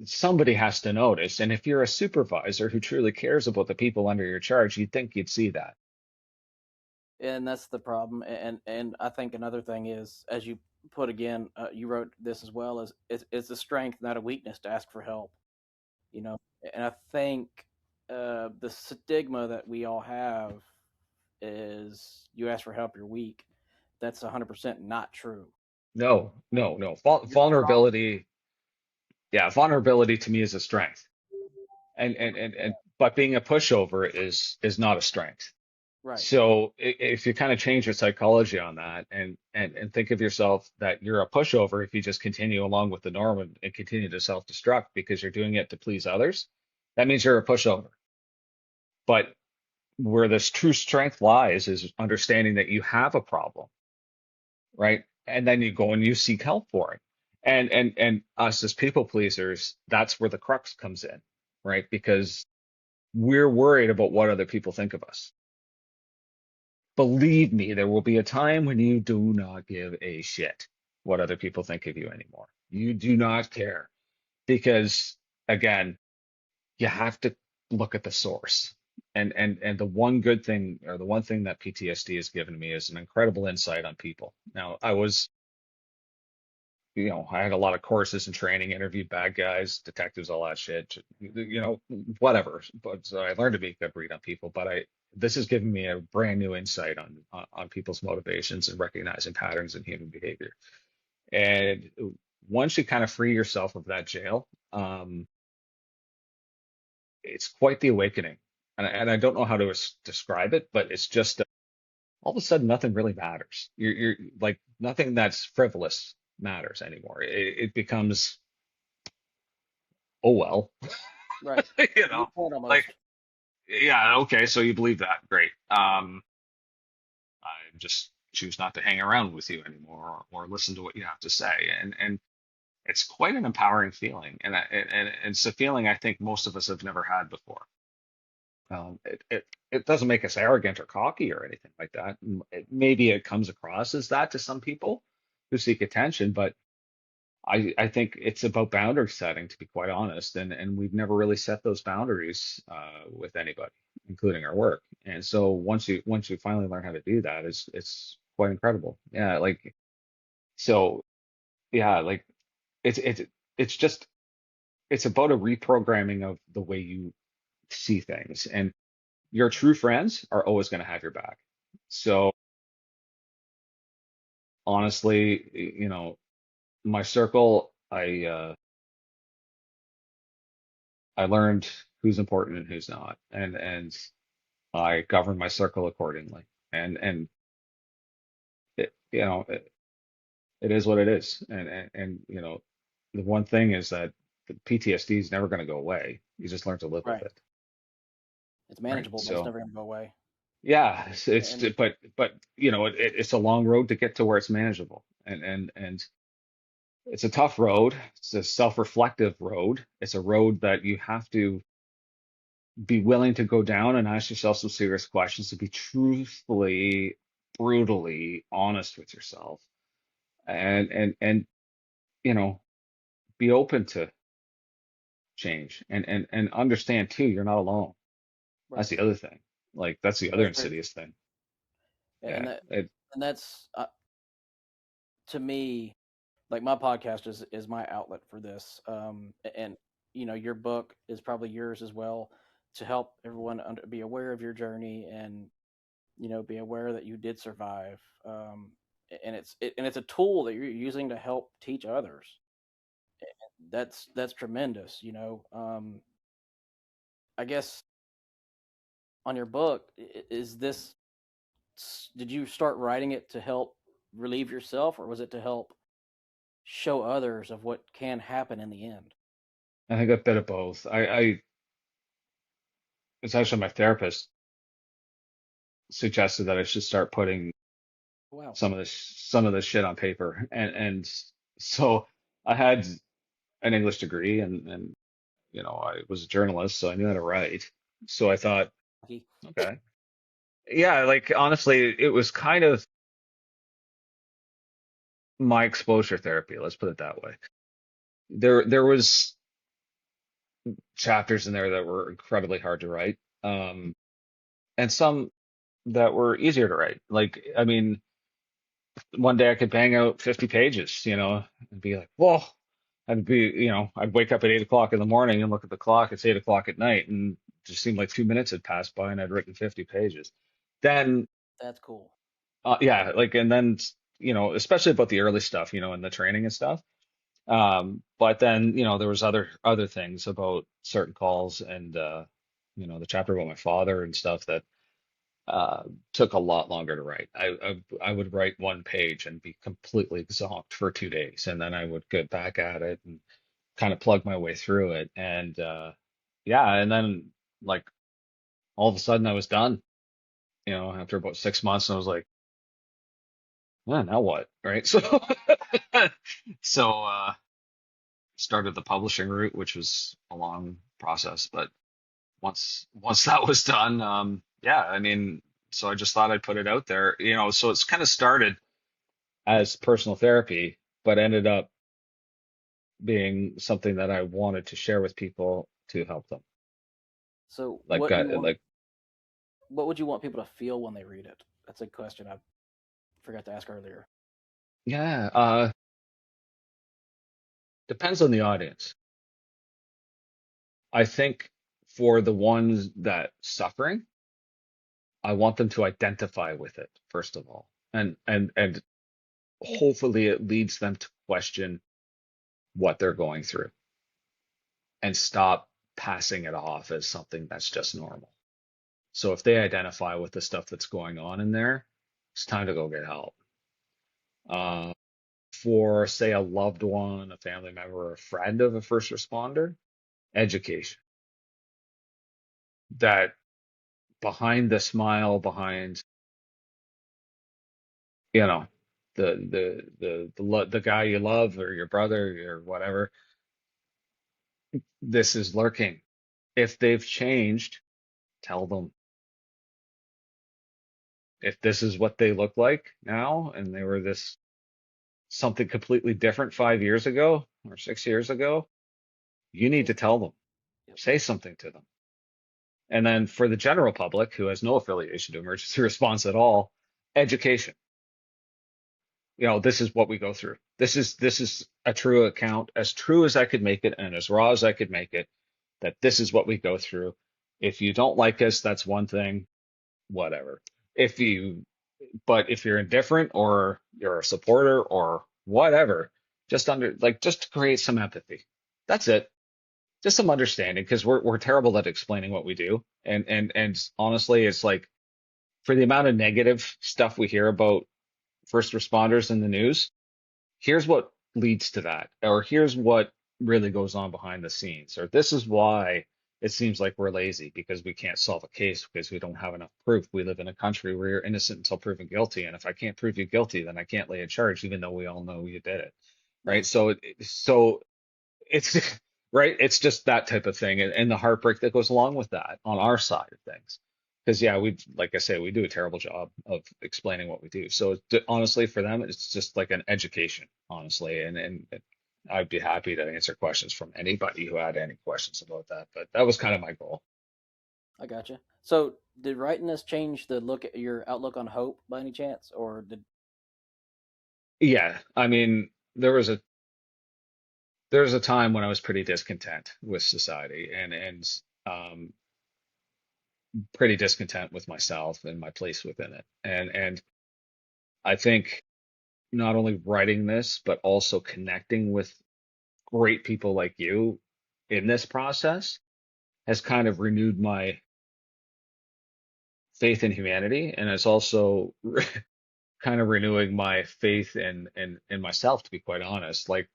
somebody has to notice, and if you're a supervisor who truly cares about the people under your charge, you'd think you'd see that. And that's the problem. And I think another thing is, as you put again, you wrote this as well, as it's a strength, not a weakness, to ask for help. You know, and I think the stigma that we all have is you ask for help, you're weak. That's 100% not true. No, no, no. You're strong. Vulnerability. Yeah, vulnerability to me is a strength. And but being a pushover is not a strength. Right. So if you kind of change your psychology on that and think of yourself that you're a pushover if you just continue along with the norm and continue to self-destruct because you're doing it to please others, that means you're a pushover. But where this true strength lies is understanding that you have a problem, right? And then you go and you seek help for it. And us as people pleasers, that's where the crux comes in, right? Because we're worried about what other people think of us. Believe me, there will be a time when you do not give a shit what other people think of you anymore. You do not care because, again, you have to look at the source. And the one good thing or the one thing that PTSD has given me is an incredible insight on people. Now, I had a lot of courses and training, interviewed bad guys, detectives, all that shit, whatever. But so I learned to be a good read on people. But this has given me a brand new insight on people's motivations and recognizing patterns in human behavior. And once you kind of free yourself of that jail, it's quite the awakening. And I don't know how to describe it, but it's just all of a sudden nothing really matters. You're like nothing that's frivolous matters anymore. It becomes, oh well, Right. you Good know, point like, almost. yeah, okay, so you believe that, great. I just choose not to hang around with you anymore or listen to what you have to say, and it's quite an empowering feeling, and it's a feeling I think most of us have never had before. It doesn't make us arrogant or cocky or anything like that. Maybe it comes across as that to some people who seek attention, but I think it's about boundary setting, to be quite honest, and we've never really set those boundaries with anybody, including our work. And so once you finally learn how to do that, it's quite incredible. Yeah, like so yeah, like it's it's it's just it's about a reprogramming of the way you see things, and your true friends are always going to have your back. So honestly, my circle, I learned who's important and who's not, and I govern my circle accordingly. And it is what it is. And the one thing is that the PTSD is never going to go away. You just learn to live with Right. it, It's right? manageable, but it's So never going to go away. yeah, And but it's a long road to get to where it's manageable, and it's a tough road. It's a self-reflective road. It's a road that you have to be willing to go down and ask yourself some serious questions, to be truthfully, brutally honest with yourself, and you know, be open to change and understand too, you're not alone. That's right. the other thing. Like that's the other That's very, insidious thing. and Yeah. that and that's to me, like my podcast is my outlet for this. And your book is probably yours as well, to help everyone be aware of your journey, and be aware that you did survive. And it's a tool that you're using to help teach others. That's tremendous. I guess on your book, is this, did you start writing it to help relieve yourself, or was it to help show others of what can happen in the end? I think a bit of both. It's actually my therapist suggested that I should start putting Wow. some of this shit on paper, and so I had an English degree, and I was a journalist, so I knew how to write. So I thought, Lucky. okay, yeah, like honestly, it was kind of my exposure therapy. Let's put it that way. There was chapters in there that were incredibly hard to write, and some that were easier to write. Like, I mean, one day I could bang out 50 pages, and be like, whoa. I'd wake up at 8 o'clock in the morning and look at the clock. It's 8 o'clock at night, and it just seemed like 2 minutes had passed by, and I'd written 50 pages. Then, That's cool. yeah, like, and then, especially about the early stuff, and the training and stuff. But then, there was other things about certain calls and the chapter about my father and stuff that uh, took a lot longer to write. I would write one page and be completely exhausted for 2 days, and then I would get back at it and kind of plug my way through it. And yeah, and then like all of a sudden I was done, after about 6 months, and I was like, well, now what? Right? So started the publishing route, which was a long process, but once that was done, yeah, I mean, so I just thought I'd put it out there, so it's kind of started as personal therapy, but ended up being something that I wanted to share with people to help them. So Like, what would you want people to feel when they read it? That's a question I forgot to ask earlier. yeah, depends on the audience. I think for the ones that suffering, I want them to identify with it, first of all. And hopefully it leads them to question what they're going through and stop passing it off as something that's just normal. So if they identify with the stuff that's going on in there, it's time to go get help. Uh, for, say, a loved one, a family member, or a friend of a first responder, education. That behind the smile, behind, you know, the guy you love or your brother or whatever, this is lurking. If they've changed, tell them. If this is what they look like now and they were this something completely different 5 years ago or 6 years ago, you need Say to tell them, yep. say something to them. And then for the general public who has no affiliation to emergency response at all, education. This is what we go through. This is a true account, as true as I could make it and as raw as I could make it, that this is what we go through. If you don't like us, that's one thing, whatever. But if you're indifferent or you're a supporter or whatever, just to create some empathy. That's it. Just some understanding, because we're terrible at explaining what we do. And honestly, it's like, for the amount of negative stuff we hear about first responders in the news, here's what leads to that, or here's what really goes on behind the scenes, or this is why it seems like we're lazy because we can't solve a case because we don't have enough proof. We live in a country where you're innocent until proven guilty, and if I can't prove you guilty, then I can't lay a charge, even though we all know you did it, Yeah. right? So it's right. It's just that type of thing, and the heartbreak that goes along with that on our side of things. Because yeah, like I say, we do a terrible job of explaining what we do. So honestly, for them, it's just like an education, honestly, and I'd be happy to answer questions from anybody who had any questions about that. But that was kind of my goal. I gotcha. So did writing this change the look at your outlook on hope by any chance, or did Yeah, I mean, there was a time when I was pretty discontent with society and pretty discontent with myself and my place within it. And I think not only writing this, but also connecting with great people like you in this process has kind of renewed my faith in humanity, and it's also kind of renewing my faith in myself, to be quite honest. Like,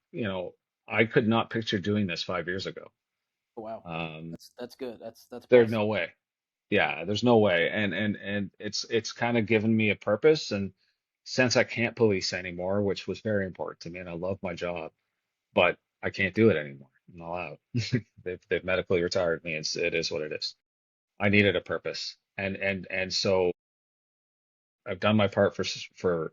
I could not picture doing this 5 years ago. oh, wow, Um, that's good. That's there's blessing. no way. Yeah, there's no way. And it's kind of given me a purpose. And since I can't police anymore, which was very important to me, and I love my job, but I can't do it anymore. I'm not allowed. They've medically retired me. It is what it is. I needed a purpose, and so I've done my part for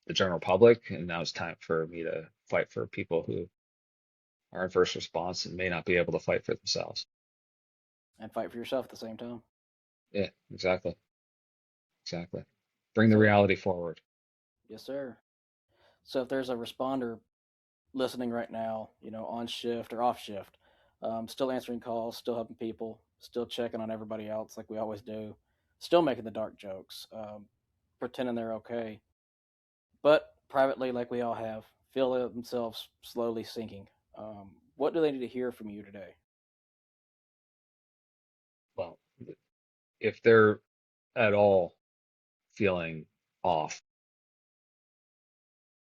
the general public, and now it's time for me to fight for people who are in first response and may not be able to fight for themselves. And fight for yourself at the same time. Yeah, exactly, exactly. Bring the So reality forward. yes, sir. So if there's a responder listening right now, on shift or off shift, still answering calls, still helping people, still checking on everybody else like we always do, still making the dark jokes, pretending they're okay, but privately, like we all have, feel themselves slowly sinking. What do they need to hear from you today? Well, if they're at all feeling off,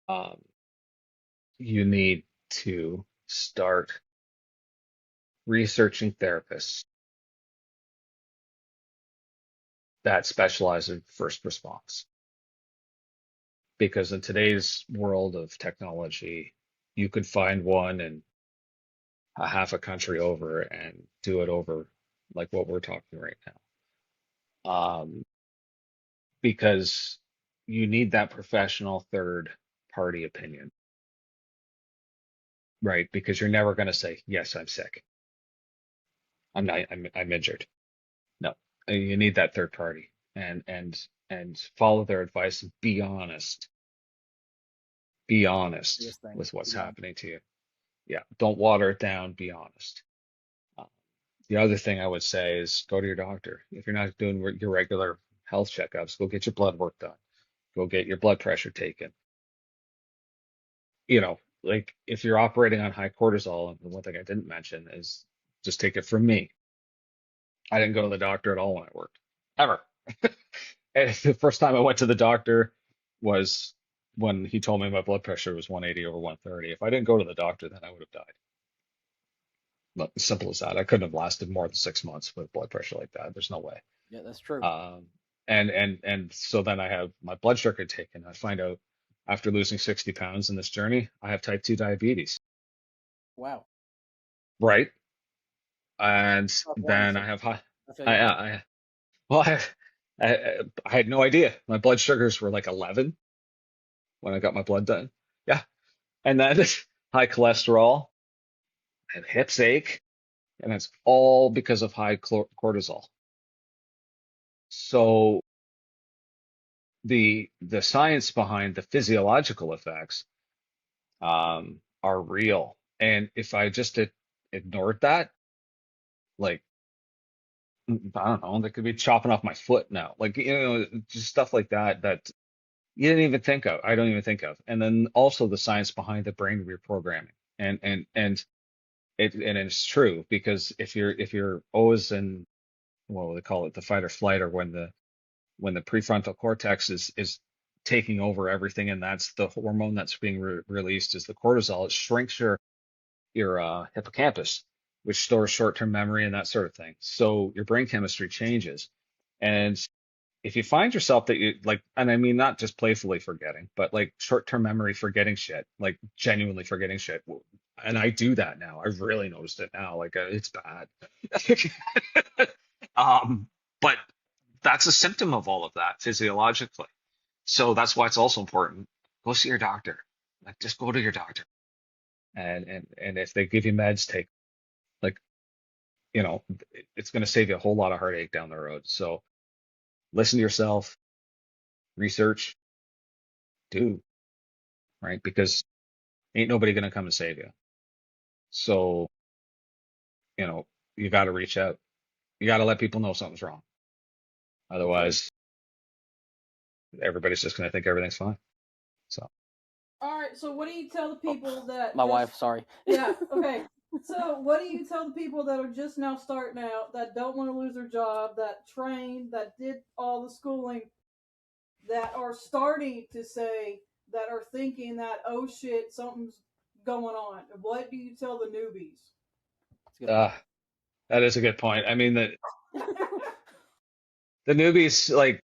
um, you need to start researching therapists that specialize in first response. Because in today's world of technology, you could find one in a half a country over and do it over like what we're talking right now. Because you need that professional third party opinion, right? Because you're never going to say, yes, I'm sick. I'm not, I'm injured. No, you need that third party and follow their advice and be honest. Be honest Biggest thing. with what's Yeah. happening to you. Yeah, don't water it down. Be honest. Uh, the other thing I would say is go to your doctor. If you're not doing your regular health checkups, go get your blood work done. Go get your blood pressure taken. Like if you're operating on high cortisol, and the one thing I didn't mention is just take it from me. I didn't go to the doctor at all when I worked, ever. And the first time I went to the doctor was when he told me my blood pressure was 180 over 130. If I didn't go to the doctor, then I would have died. But as simple as that. I couldn't have lasted more than 6 months with blood pressure like that. There's no way. Yeah, that's true. And so then I have my blood sugar taken. I find out after losing 60 pounds in this journey, I have type 2 diabetes. Wow. Right. And Tough one, then so I have high. I feel you. Well, I had no idea. My blood sugars were like 11 when I got my blood done. Yeah. And then high cholesterol and hips ache. And it's all because of high cortisol. So the science behind the physiological effects are real. And if I just ignored that, like, I don't know, they could be chopping off my foot now. Like, just stuff like that that you didn't even think of. I don't even think of. And then also the science behind the brain reprogramming. And it's true because if you're always in what they call it, the fight or flight, or when the prefrontal cortex is taking over everything, and that's the hormone that's being released is the cortisol. It shrinks your hippocampus, which stores short-term memory and that sort of thing. So your brain chemistry changes. And if you find yourself that you like, and I mean not just playfully forgetting, but like short-term memory forgetting shit, like genuinely forgetting shit. And I do that now. I've really noticed it now. Like it's bad. But that's a symptom of all of that physiologically. So that's why it's also important. Go see your doctor. Like just go to your doctor. And if they give you meds, take like, it's going to save you a whole lot of heartache down the road. So listen to yourself, research, do, right? Because ain't nobody going to come and save you. So, you got to reach out. You got to let people know something's wrong. Otherwise, everybody's just going to think everything's fine. So, All right, so what do you tell the people that My just- wife, sorry. Yeah, okay. So what do you tell the people that are just now starting out, that don't want to lose their job, that trained, that did all the schooling, that are starting to say, that are thinking that, oh shit, something's going on? What do you tell the newbies? It's good. that is a good point. I mean, the newbies, like,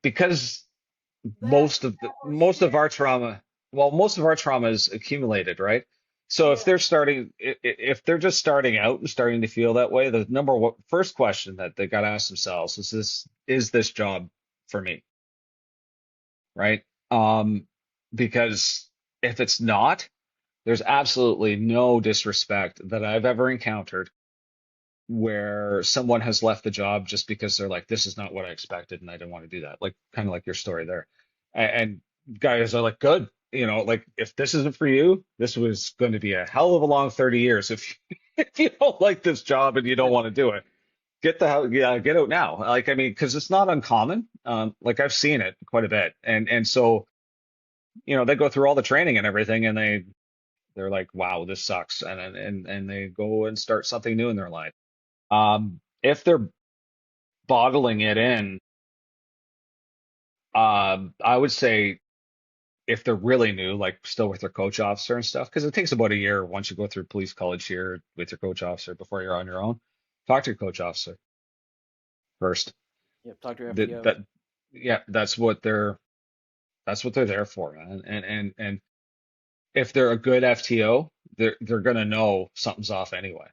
because most of our trauma, most of our trauma is accumulated, right? So if they're if they're just starting out and starting to feel that way, the first question that they got to ask themselves is this job for me, right? Because if it's not, there's absolutely no disrespect that I've ever encountered where someone has left the job just because they're like, this is not what I expected and I didn't want to do that. Like kind of like your story there. And guys are like, good, like if this isn't for you, this was going to be a hell of a long 30 years. If you don't like this job and you don't want to do it, get out now. Like, I mean, because it's not uncommon. Like I've seen it quite a bit. And so they go through all the training and everything, and they're like, wow, this sucks, and they go and start something new in their life. If they're bottling it in, I would say if they're really new, like still with their coach officer and stuff, because it takes about a year once you go through police college here with your coach officer before you're on your own. Talk to your coach officer first. Yep, talk to your That FTO. that yeah, that's what they're there for, man. And if they're a good FTO, they're gonna know something's off anyway.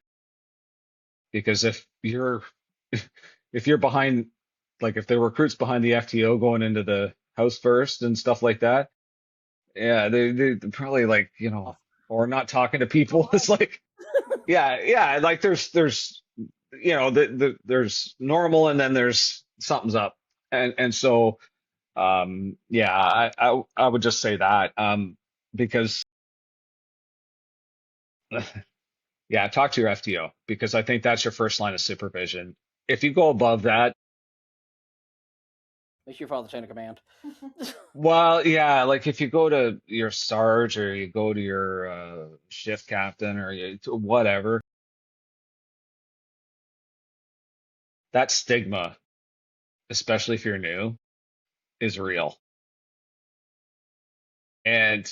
Because if you're behind, like if the recruit's behind the FTO going into the house first and stuff like that, yeah, they're probably like, or not talking to people. It's like, yeah, like there's there's normal and then there's something's up. And so yeah, I would just say that because yeah, talk to your FTO because I think that's your first line of supervision. If you go above that, Make sure you follow the chain of command. well, yeah, like if you go to your sarge or you go to your shift captain or to whatever, that stigma, especially if you're new, is real. And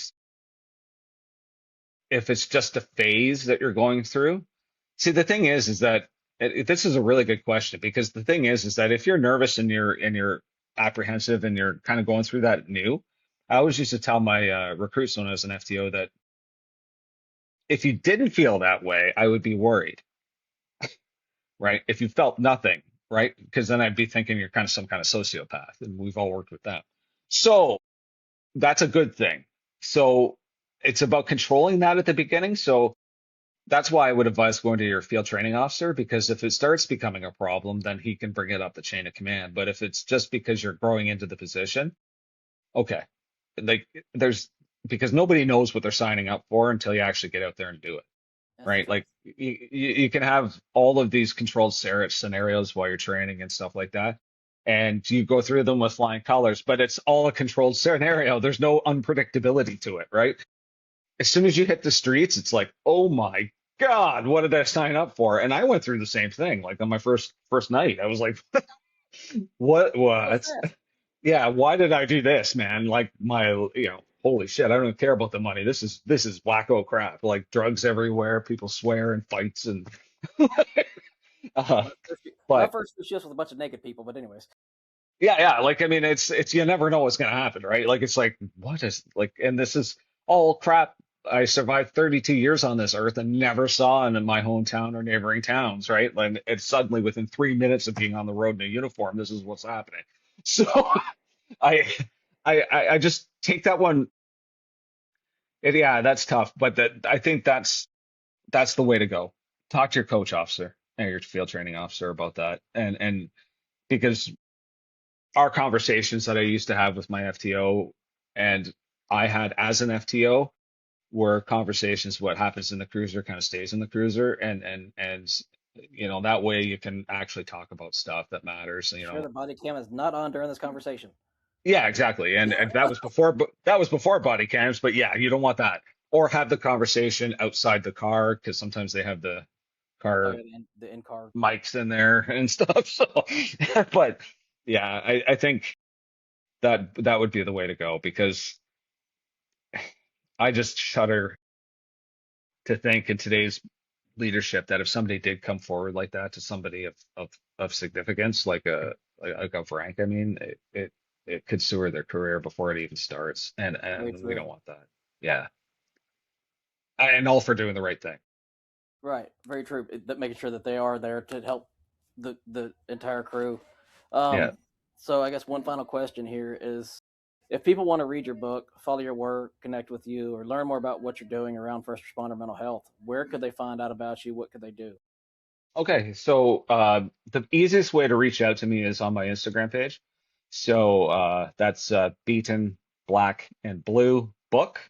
if it's just a phase that you're going through, see, the thing is that this is a really good question because the thing is that if you're nervous and you're apprehensive and you're kind of going through that new, I always used to tell my recruits when I was an FTO that if you didn't feel that way, I would be worried, right? If you felt nothing, right? Because then I'd be thinking you're kind of some kind of sociopath, and we've all worked with that. So that's a good thing. So it's about controlling that at the beginning. So that's why I would advise going to your field training officer, because if it starts becoming a problem, then he can bring it up the chain of command. But if it's just because you're growing into the position, okay. Like there's because nobody knows what they're signing up for until you actually get out there and do it, That's the right? truth. Like you can have all of these controlled scenarios while you're training and stuff like that. And you go through them with flying colors, but it's all a controlled scenario. There's no unpredictability to it, right? As soon as you hit the streets, it's like, oh my God, what did I sign up for? And I went through the same thing. Like on my first night, I was like, What's what? that? Yeah, why did I do this, man? Like holy shit, I don't care about the money. This is wacko crap. Like drugs everywhere, people swear and fights and uh, My but first two shifts with a bunch of naked people, but anyways. yeah, like I mean it's you never know what's gonna happen, right? Like it's like what is like and this is all crap. I survived 32 years on this earth and never saw in my hometown or neighboring towns, right? Like it's suddenly within 3 minutes of being on the road in a uniform, this is what's happening. So I I just take that one. Yeah, that's tough, but I think that's the way to go. Talk to your coach officer and your field training officer about that, and because our conversations that I used to have with my FTO and I had as an FTO were conversations. What happens in the cruiser kind of stays in the cruiser, and that way you can actually talk about stuff that matters. Make sure the body cam is not on during this conversation. Yeah, exactly. And that was before body cams, but yeah, you don't want that. Or have the conversation outside the car because sometimes they have the Oh car yeah, the in car. mics in there and stuff. So, but yeah, I think that would be the way to go because I just shudder to think in today's leadership that if somebody did come forward like that to somebody of significance, like a rank, I mean, it could sewer their career before it even starts, Very and we true. don't want that. Yeah, and all for doing the right thing. Right. Very true. Making sure that they are there to help the entire crew. Yeah. So I guess one final question here is, if people want to read your book, follow your work, connect with you, or learn more about what you're doing around first responder mental health, where could they find out about you? What could they do? Okay, so the easiest way to reach out to me is on my Instagram page. So that's beaten black and blue book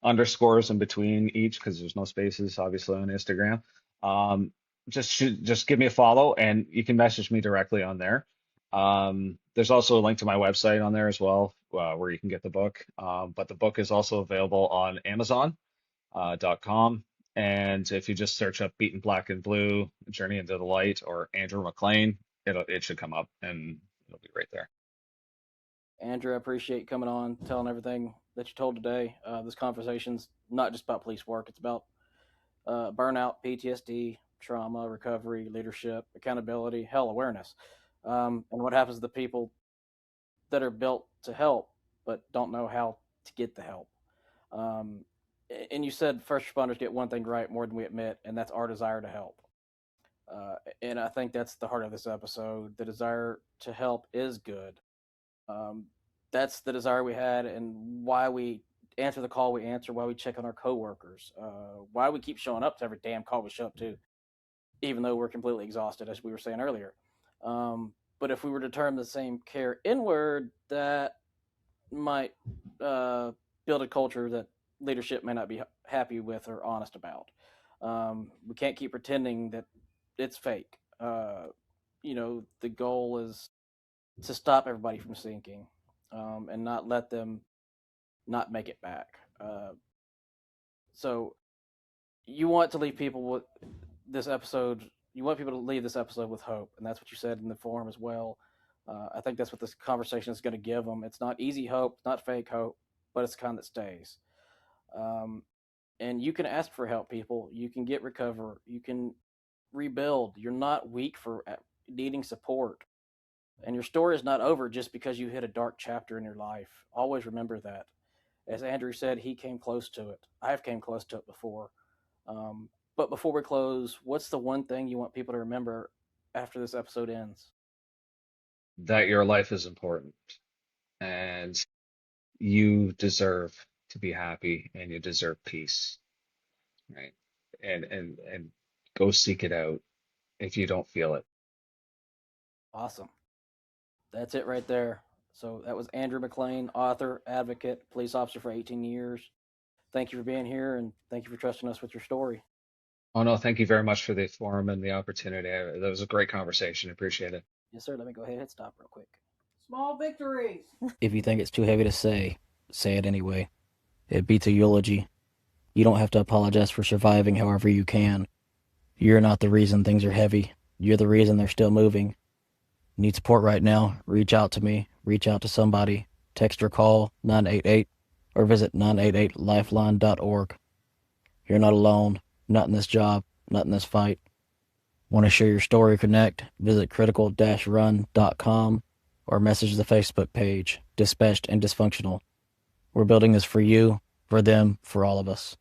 underscores in between each because there's no spaces obviously on Instagram. Um, just give me a follow and you can message me directly on there. There's also a link to my website on there as well, where you can get the book. But the book is also available on Amazon.com. And if you just search up Beaten Black and Blue, Journey into the Light, or Andrew McLean, it should come up and it'll be right there. Andrew, I appreciate you coming on, telling everything that you told today. This conversation's not just about police work; it's about burnout, PTSD, trauma, recovery, leadership, accountability, hell, awareness, and what happens to the people that are built to help but don't know how to get the help. And you said first responders get one thing right more than we admit, and that's our desire to help. And I think that's the heart of this episode. The desire to help is good. That's the desire we had, and why we answer the call we answer, why we check on our coworkers, why we keep showing up to every damn call we show up to, even though we're completely exhausted, as we were saying earlier. But if we were to turn the same care inward, that might build a culture that leadership may not be happy with or honest about. We can't keep pretending that it's fake. The goal is to stop everybody from sinking, and not let them not make it back. So you want to leave people with this episode. You want people to leave this episode with hope, and that's what you said in the forum as well. I think that's what this conversation is going to give them. It's not easy hope, not fake hope, but it's the kind that stays. And you can ask for help, people. You can get recover. You can rebuild. You're not weak for needing support. And your story is not over just because you hit a dark chapter in your life. Always remember that. As Andrew said, he came close to it. I've came close to it before. But before we close, what's the one thing you want people to remember after this episode ends? That your life is important, and you deserve to be happy, and you deserve peace, right? And go seek it out if you don't feel it. Awesome. That's it right there. So that was Andrew McLean, author, advocate, police officer for 18 years. Thank you for being here, and thank you for trusting us with your story. Oh, no, thank you very much for the forum and the opportunity. That was a great conversation. Appreciate it. Yes, sir. Let me go ahead and hit stop real quick. Small victories. If you think it's too heavy to say it anyway. It beats a eulogy. You don't have to apologize for surviving however you can. You're not the reason things are heavy. You're the reason they're still moving. Need support right now? Reach out to me. Reach out to somebody. Text or call 988 or visit 988lifeline.org. You're not alone. Not in this job. Not in this fight. Want to share your story or connect? Visit critical-run.com or message the Facebook page, Dispatched and Dysfunctional. We're building this for you, for them, for all of us.